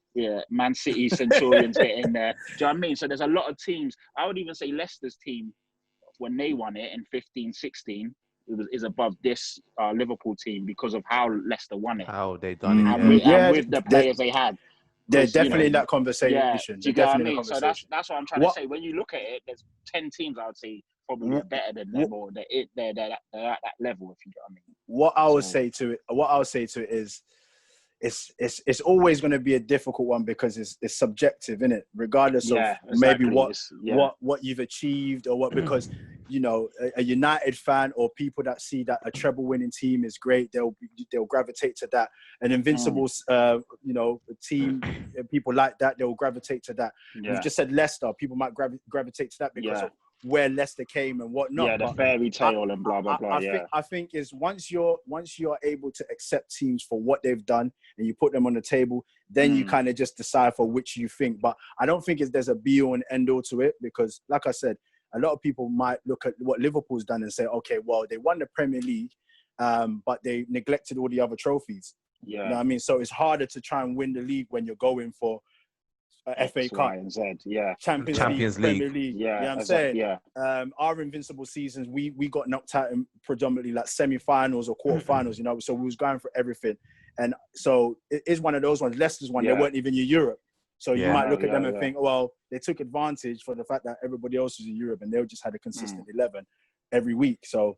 Man City Centurions get in there. Do you know what I mean? So there's a lot of teams. I would even say Leicester's team, when they won it in 15-16, is above this Liverpool team because of how Leicester won it. How they done it. And with the players they had. They're definitely in that conversation. Do you get what I mean? So that's what I'm trying to say. When you look at it, there's 10 teams I would say probably better than them, or they're at that level, if you get what I mean. What I would say to it is, it's always going to be a difficult one because it's subjective, isn't it? Regardless of maybe what you've achieved or what, because a United fan or people that see that a treble winning team is great, they'll gravitate to that. An Invincibles team, people like that, they'll gravitate to that. You've just said Leicester, people might gravitate to that because of where Leicester came and whatnot. Yeah, the fairy tale and blah blah blah. I think is once you're able to accept teams for what they've done and you put them on the table, then you kind of just decide for which you think. But I don't think there's a be all and end all to it, because, like I said, a lot of people might look at what Liverpool's done and say, okay, well, they won the Premier League, but they neglected all the other trophies. Yeah, you know what I mean? So it's harder to try and win the league when you're going for FA Cup, and Z, Champions League. Premier League. Yeah, you know what I'm saying? Our Invincible seasons, we got knocked out in predominantly like semi-finals or quarter-finals, so we was going for everything. And so it is one of those ones. Leicester's one, they weren't even in Europe. So you might look at them and think, well, they took advantage for the fact that everybody else was in Europe and they just had a consistent 11 every week. So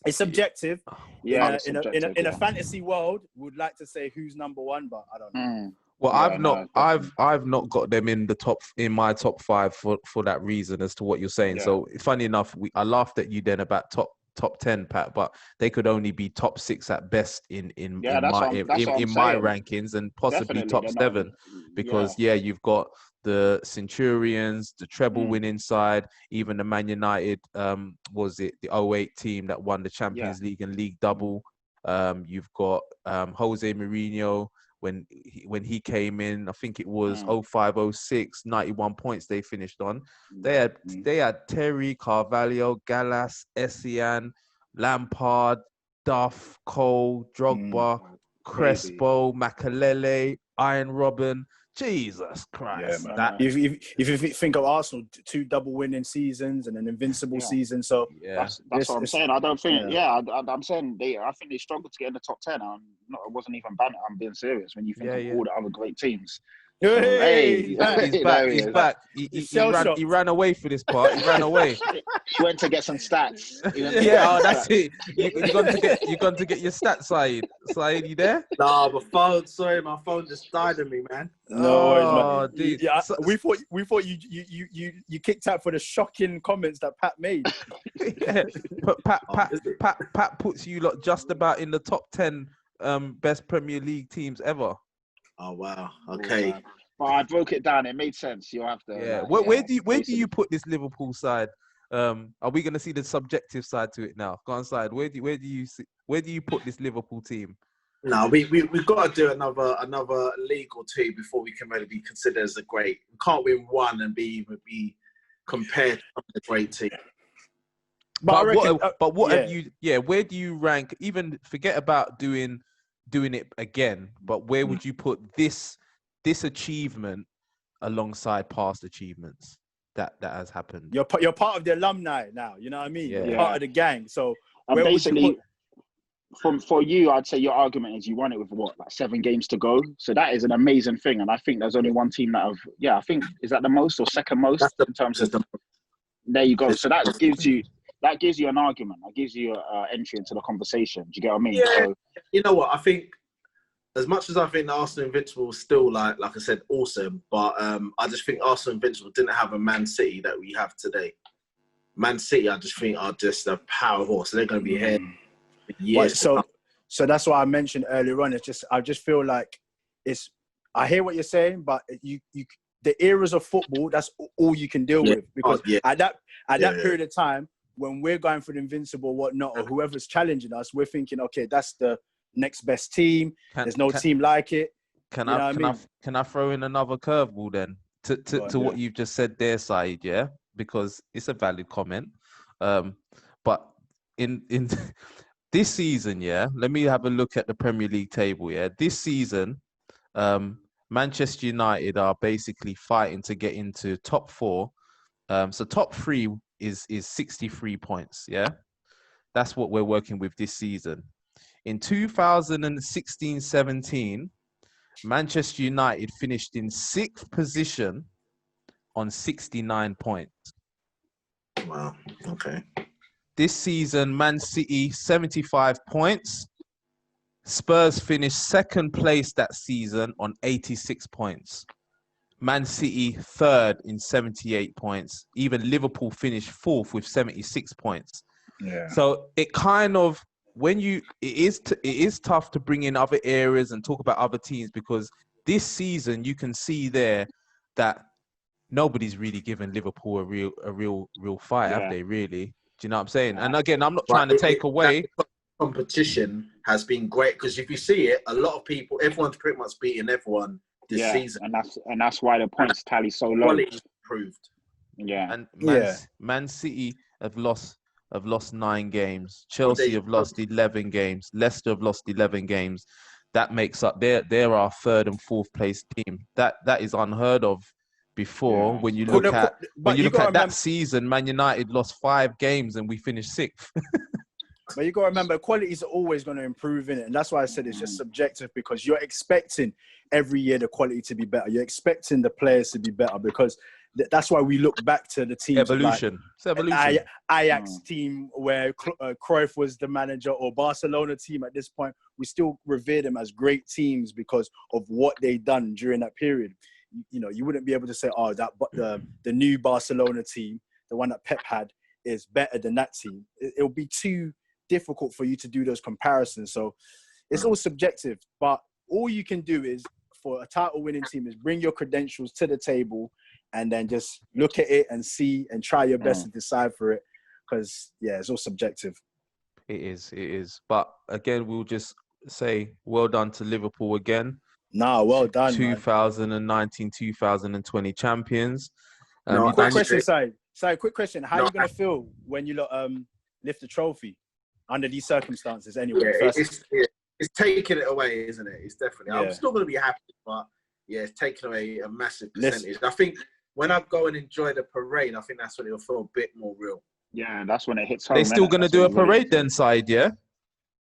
it's subjective. Yeah, in a fantasy world, would like to say who's number one, but I don't know. Well, I've not got them in my top 5 for that reason as to what you're saying. Yeah. So funny enough, I laughed at you then about top 10, Pat, but they could only be top 6 at best in my rankings, and possibly top 7 because you've got the Centurions, the treble winning side, even the Man United was it the 08 team that won the Champions League and League double. You've got Jose Mourinho when he came in, I think it was 05-06, 91 points they finished on. They had Terry, Carvalho, Gallas, Essien, Lampard, Duff, Cole, Drogba, Crespo, Makalele, Iron Robin. Jesus Christ! Yeah, man. If you think of Arsenal, 2 double winning seasons and an invincible season, so that's what I'm saying. I don't think. I'm saying I think they struggled to get in the top 10. I wasn't even banning. I'm being serious. When you think of all the other great teams. He's back. He ran away for this part. He ran away. He went to get some stats. That's it. You're going to get your stats, Saeed. Saeed, you there? Nah, my phone just died on me, man. No, dude. Yeah, we thought you kicked out for the shocking comments that Pat made. Pat puts you lot just about in the top 10 best Premier League teams ever. Oh wow! Okay, but I broke it down. It made sense. You'll have to. Yeah. Where do you put this Liverpool side? Are we going to see the subjective side to it now? Go on, side. Where do you put this Liverpool team? No, we've got to do another league or two before we can really be considered as a great. We can't win one and be compared to a great team. But what have you? Yeah, where do you rank? Even forget about doing it again, but where would you put this achievement alongside past achievements that has happened? You're part of the alumni now, you know what I mean? You're part of the gang. So where basically, for you, I'd say your argument is you won it with like 7 games to go. So that is an amazing thing, and I think there's only one team that I think is that the most or second most in terms of. There you go. So that gives you an argument. That gives you an entry into the conversation. Do you get what I mean? Yeah. So, you know what? I think as much as I think the Arsenal Invincible was still like I said, awesome, but I just think Arsenal Invincible didn't have a Man City that we have today. Man City, I just think are just a power horse. They're going to be here for years. So that's why I mentioned earlier on. I just feel like I hear what you're saying, but the eras of football, that's all you can deal with, because at that period of time, when we're going for the invincible or whatnot, or whoever's challenging us, we're thinking, okay, that's the next best team. There's no team like it. Can I throw in another curveball then to what you've just said there, Saeed? Yeah, because it's a valid comment. But in this season, let me have a look at the Premier League table. Yeah, this season, Manchester United are basically fighting to get into top 4. So top 3 is 63 points. Yeah, that's what we're working with this season. In 2016-17, Manchester United finished in 6th position on 69 points. Wow. Okay. This season, Man City 75 points. Spurs finished 2nd place that season on 86 points. Man City 3rd in 78 points. Even Liverpool finished 4th with 76 points. Yeah. So it kind of, it is tough to bring in other areas and talk about other teams, because this season you can see there that nobody's really given Liverpool a real fight, have they? Really? Do you know what I'm saying? And again, I'm not trying to take away. Competition has been great, because if you see it, a lot of people, everyone's pretty much beating everyone this season, and that's why the points tally so low. Quality improved. Yeah, and Man City have lost 9 games. Chelsea have lost 11 games. Leicester have lost 11 games. That makes up they're our 3rd and 4th place team. That is unheard of before. When you look at that season, Man United lost 5 games and we finished 6th. But you got to remember, quality is always going to improve in it. And that's why I said it's just subjective, because you're expecting every year the quality to be better. You're expecting the players to be better, because that's why we look back to the teams. Evolution. It's evolution. Ajax team where Cruyff was the manager, or Barcelona team at this point. We still revere them as great teams because of what they done during that period. You know, you wouldn't be able to say, oh, the new Barcelona team, the one that Pep had, is better than that team. It'll be too difficult for you to do those comparisons. So it's all subjective, but all you can do is, for a title winning team, is bring your credentials to the table and then just look at it and see and try your best to decipher it. Because, yeah, it's all subjective. It is. But again, we'll just say well done to Liverpool again. Well done, 2019, 2020 champions. Quick question, Si, quick question. How are you going to feel when you lift the trophy under these circumstances anyway? Yeah, it's taking it away, isn't it? It's definitely. Yeah. I'm still going to be happy, but yeah, it's taking away a massive percentage. I think when I go and enjoy the parade, I think that's when it'll feel a bit more real. Yeah, that's when it hits home. They're still going to do a parade then, side, yeah?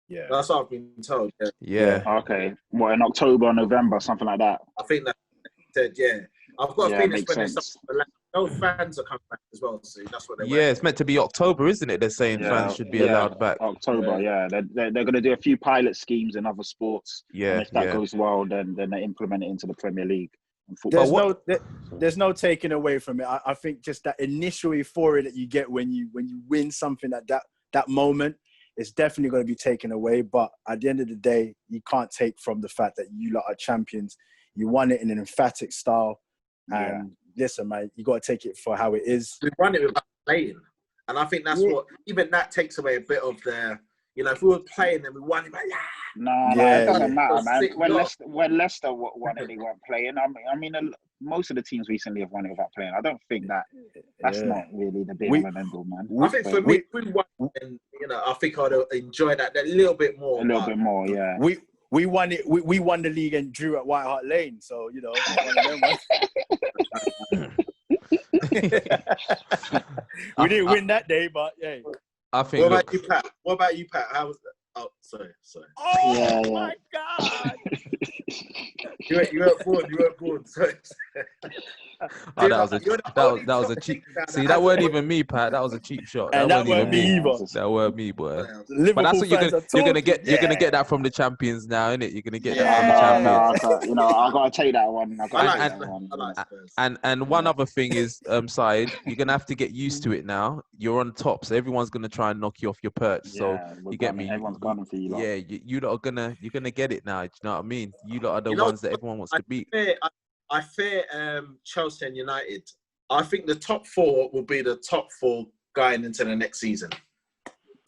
Yeah. That's what I've been told. Yeah. Okay. What, in October, November, something like that? I think that said, yeah. I've got a feeling those fans are coming back as well, so that's what they're Yeah, it's meant to be October, isn't it? They're saying fans should be allowed back. October, They're going to do a few pilot schemes in other sports. Yeah. And if that goes well, then they implement it into the Premier League. There's no taking away from it. I think just that initial euphoria that you get when you win something at that moment, it's definitely going to be taken away. But at the end of the day, you can't take from the fact that you lot are champions. You won it in an emphatic style. And listen, mate, you got to take it for how it is. We won it without playing. And I think that's what, even that takes away a bit of the, if we were playing and we won it, like, it doesn't matter, man. When Leicester won it, they weren't playing. I mean, most of the teams recently have won it without playing. I don't think that's not really the big one, man. I think for me, if we won, and, I think I'd enjoy that a little bit more. A little bit more, yeah. We won it. We won the league and drew at White Hart Lane. So one of them ones. We didn't win that day, but hey. I think. What about you, Pat? How was that? Oh, sorry. Oh my God! You weren't born. Sorry. That was a cheap. See, that weren't even me, Pat. That was a cheap shot. And that weren't me either. That weren't me, boy. Liverpool, but that's what you're gonna get. Yeah. You're gonna get that from the champions now, innit? You're gonna get that from the champions. I gotta take that one. And one other thing is, Syed, you're gonna have to get used to it now. You're on top, so everyone's gonna try and knock you off your perch. So you get me? Everyone's gunning for you. Lot. Yeah, you lot are gonna get it now. Do you know what I mean? You lot are the ones that everyone wants to beat. I fear Chelsea and United. I think the top four will be the top four going into the next season.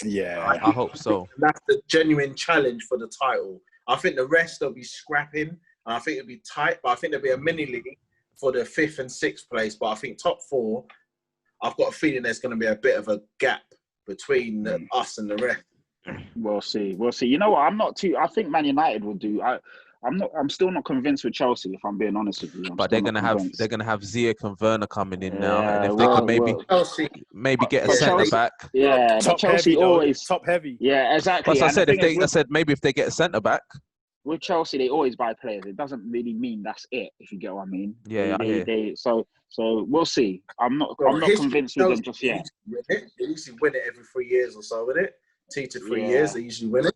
Yeah, I hope so. That's the genuine challenge for the title. I think the rest will be scrapping, and I think it'll be tight. But I think there'll be a mini league for the 5th and 6th place. But I think top four, I've got a feeling there's going to be a bit of a gap between us and the rest. We'll see. You know what? I think Man United will do. I'm still not convinced with Chelsea, if I'm being honest with you. But they're gonna have Ziyech and Werner coming in now, and if they could maybe get a centre back. Yeah, Chelsea heavy, always top heavy. Yeah, exactly. But I said maybe if they get a centre back. With Chelsea, they always buy players. It doesn't really mean that's it, if you get what I mean. Yeah, So we'll see. I'm not convinced with them just yet. They usually win it every 3 years or so, with it. 2 to 3 years, they usually win it.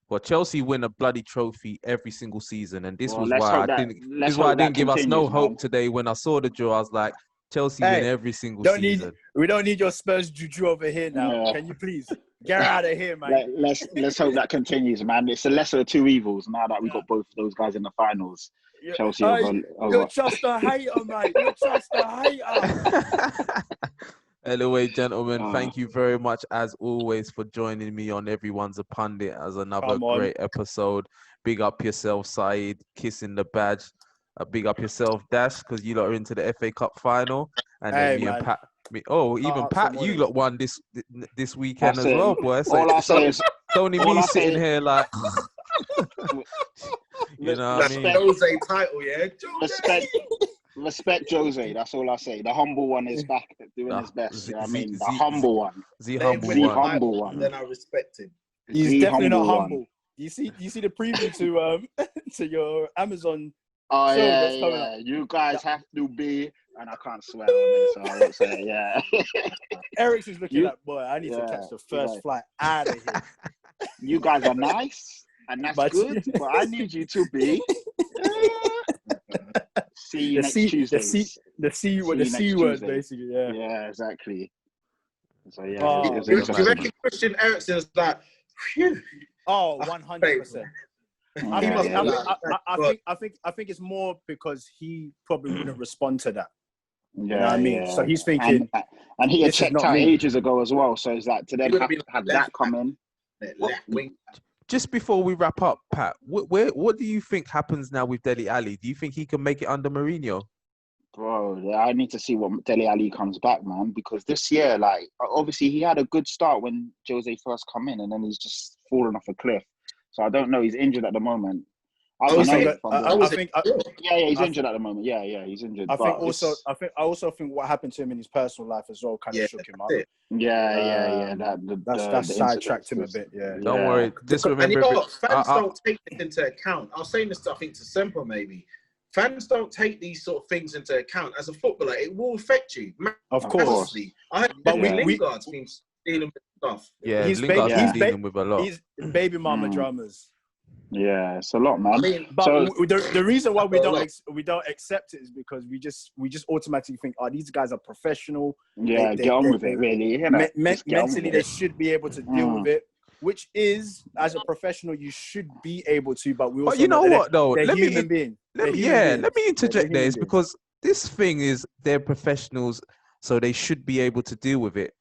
Well, Chelsea win a bloody trophy every single season, and this was why I didn't give us no hope today. When I saw the draw, I was like, Chelsea win every single season. We don't need your Spurs juju over here now. Can you please get out of here, man? Let's hope that continues, man. It's the lesser of two evils now that we got both of those guys in the finals. Chelsea you're just a hater, mate. You're just a hater. Anyway, gentlemen, thank you very much, as always, for joining me on Everyone's a Pundit as another great episode. Big up yourself, Saeed, kissing the badge. Big up yourself, Dash, because you lot are into the FA Cup final. And then me and Pat. Pat, you lot won this weekend as well, boy. So all I say is, only me sitting here like... You know what I mean? Jose title, yeah? Respect Jose. That's all I say. The humble one is back doing his best. You know what I mean? The humble one. The humble one. Then I respect him. He's The definitely not humble humble. one. You see the preview to to your Amazon Oh show yeah, that's coming yeah. up. You guys have to be, and I can't swear on it, so I won't say it. Yeah. Eric's is looking You- like, boy, I need to catch the first right. flight out of here. You guys are nice, and that's But- good. But I need you to be. See you next Tuesday. The C word, See you next Tuesday. basically. Yeah. Yeah, exactly. So yeah, Oh, it was Do you interesting. reckon Christian Eriksen's like, phew? Oh, 100%. I He must be like, I think it's more because he probably wouldn't respond to that. Yeah, You know what I mean? yeah. So he's thinking, and he had this is checked not out me. ages ago as well. So it's like to then He would've been have left that come in. left wing. Just before we wrap up, Pat, what do you think happens now with Dele Alli? Do you think he can make it under Mourinho? Bro, I need to see what Dele Alli comes back, man. Because this year, like, obviously he had a good start when Jose first come in, and then he's just fallen off a cliff. So I don't know. He's injured at the moment. I think he's injured at the moment. Yeah, he's injured. I also think what happened to him in his personal life as well kind of shook him up. Yeah. That's sidetracked him a bit. Yeah. Don't worry. Just And remember, you know what? Fans don't take this into account. I was saying this, I think, to Semper maybe. Fans don't take these sort of things into account. As a footballer, it will affect you. Of course. Massively. I heard But Lingard's been dealing with stuff. yeah, He's Lingard's he's been dealing with a lot. He's baby mama dramas. Yeah, it's a lot, man. I mean, But So- the reason why we don't accept it is because we just automatically think, oh, these guys are professional. Yeah, get on with it, really. You know? Just get on with Mentally, it. they should be able to deal with it. Which is, as a professional, you should be able to. But we also But you know what, though? They're Let me human beings. let me interject there. Is because this thing is they're professionals, so they should be able to deal with it.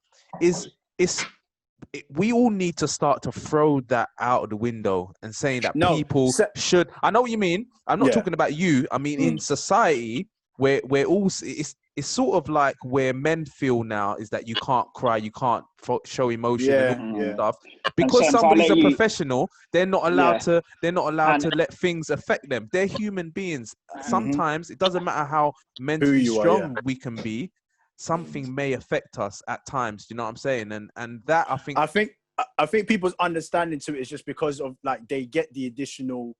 We all need to start to throw that out of the window and saying that people should. I know what you mean. I'm not talking about you. I mean, in society, where we're all, it's sort of like where men feel now is that you can't cry, you can't show emotion and stuff. Because somebody's a professional, they're not allowed to. They're not allowed to let things affect them. They're human beings. Sometimes it doesn't matter how mentally strong we can be. Something may affect us at times. Do you know what I'm saying? And that I think people's understanding to it is just because of like they get the additional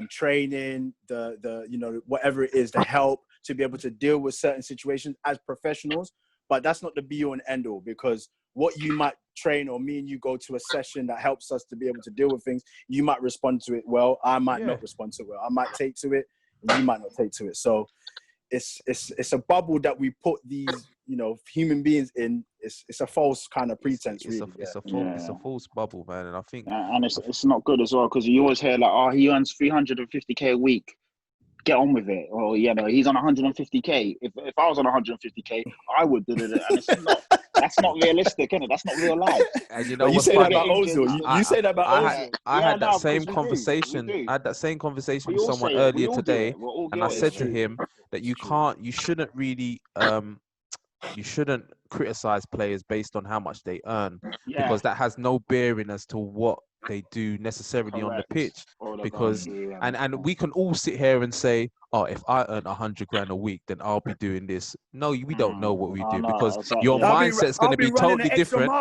training, the whatever it is, the help to be able to deal with certain situations as professionals. But that's not the be all and end all, because what you might train, or me and you go to a session that helps us to be able to deal with things, you might respond to it well. I might not respond to it well. I might take to it, and you might not take to it. So it's a bubble that we put these human beings in. It's a false kind of pretense. It's a false bubble, man. And I think and it's not good as well, because you always hear like, oh, he earns 350k a week. Get on with it. Or he's on 150k. If I was on 150k, I would do it. And it's not. That's not realistic, is it? That's not real life. And you know, you say that about Ozil. You say that about Ozil. I had that same conversation. I had that same conversation with someone earlier today, and I said to him that you shouldn't really, you shouldn't criticize players based on how much they earn, because that has no bearing as to what they do necessarily on the pitch. Because and we can all sit here and say, oh, if I earn 100 grand a week, then I'll be doing this. No, we don't know what we do, because your mindset's going to be totally different.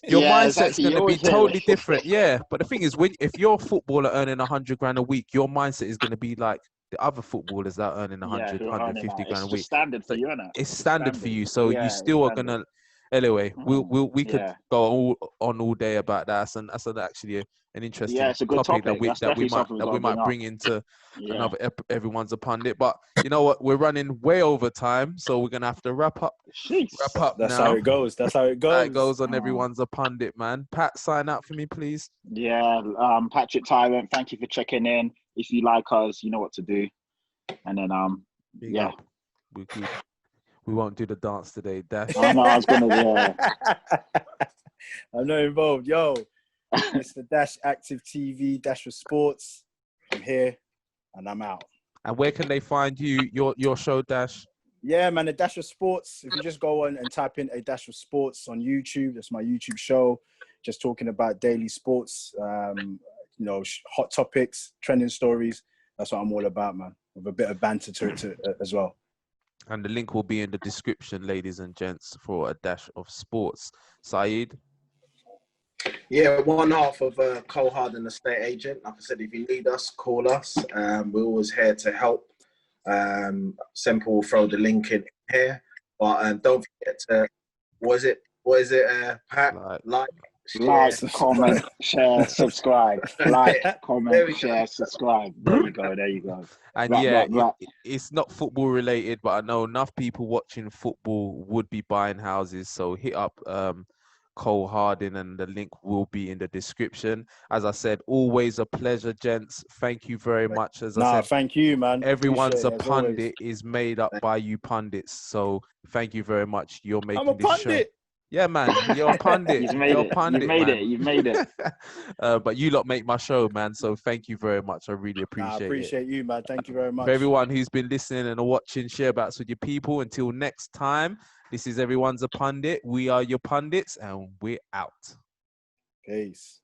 Your mindset's going to be totally different. Yeah, but the thing is, if you're a footballer earning 100 grand a week, your mindset is going to be like the other footballers that are earning 100, 150 grand a week. It's standard for you, isn't it? It's standard for you, so you still are gonna. Anyway, we could go all day about that, and that's actually an interesting topic that we might bring into another everyone's a pundit. But you know what, we're running way over time, so we're gonna have to wrap up. That's now. how it goes. That's how it goes. It goes on everyone's a pundit, man. Pat, sign out for me, please. Yeah, Patrick Tyrant, thank you for checking in. If you like us, you know what to do. And then we're good. We won't do the dance today, Dash. I know, I was gonna I'm not involved. Yo, it's the Dash Active TV, Dash for Sports. I'm here and I'm out. And where can they find you, your show, Dash? Yeah, man, the Dash of Sports. If you just go on and type in A Dash of Sports on YouTube, that's my YouTube show. Just talking about daily sports, hot topics, trending stories. That's what I'm all about, man. With a bit of banter to it as well. And the link will be in the description, ladies and gents, for a dash of sports. Saeed? Yeah, one half of Cole Harden, estate agent. Like I said, if you need us, call us. We're always here to help. Simple will throw the link in here. But don't forget to, what is it, Pat? Like, comment, share, subscribe. Like, comment, share, subscribe. There you go. And it's not football related, but I know enough people watching football would be buying houses. So hit up Cole Harding, and the link will be in the description. As I said, always a pleasure, gents. Thank you very much. As I said, thank you, man. Everyone's a pundit is made up by you pundits. So thank you very much. You're making this show. Yeah, man, you're a pundit. You've made You've made it. But you lot make my show, man. So thank you very much. I really appreciate it. I appreciate you, man. Thank you very much. For everyone who's been listening and watching, share bats with your people. Until next time, this is Everyone's a Pundit. We are your pundits, and we're out. Peace.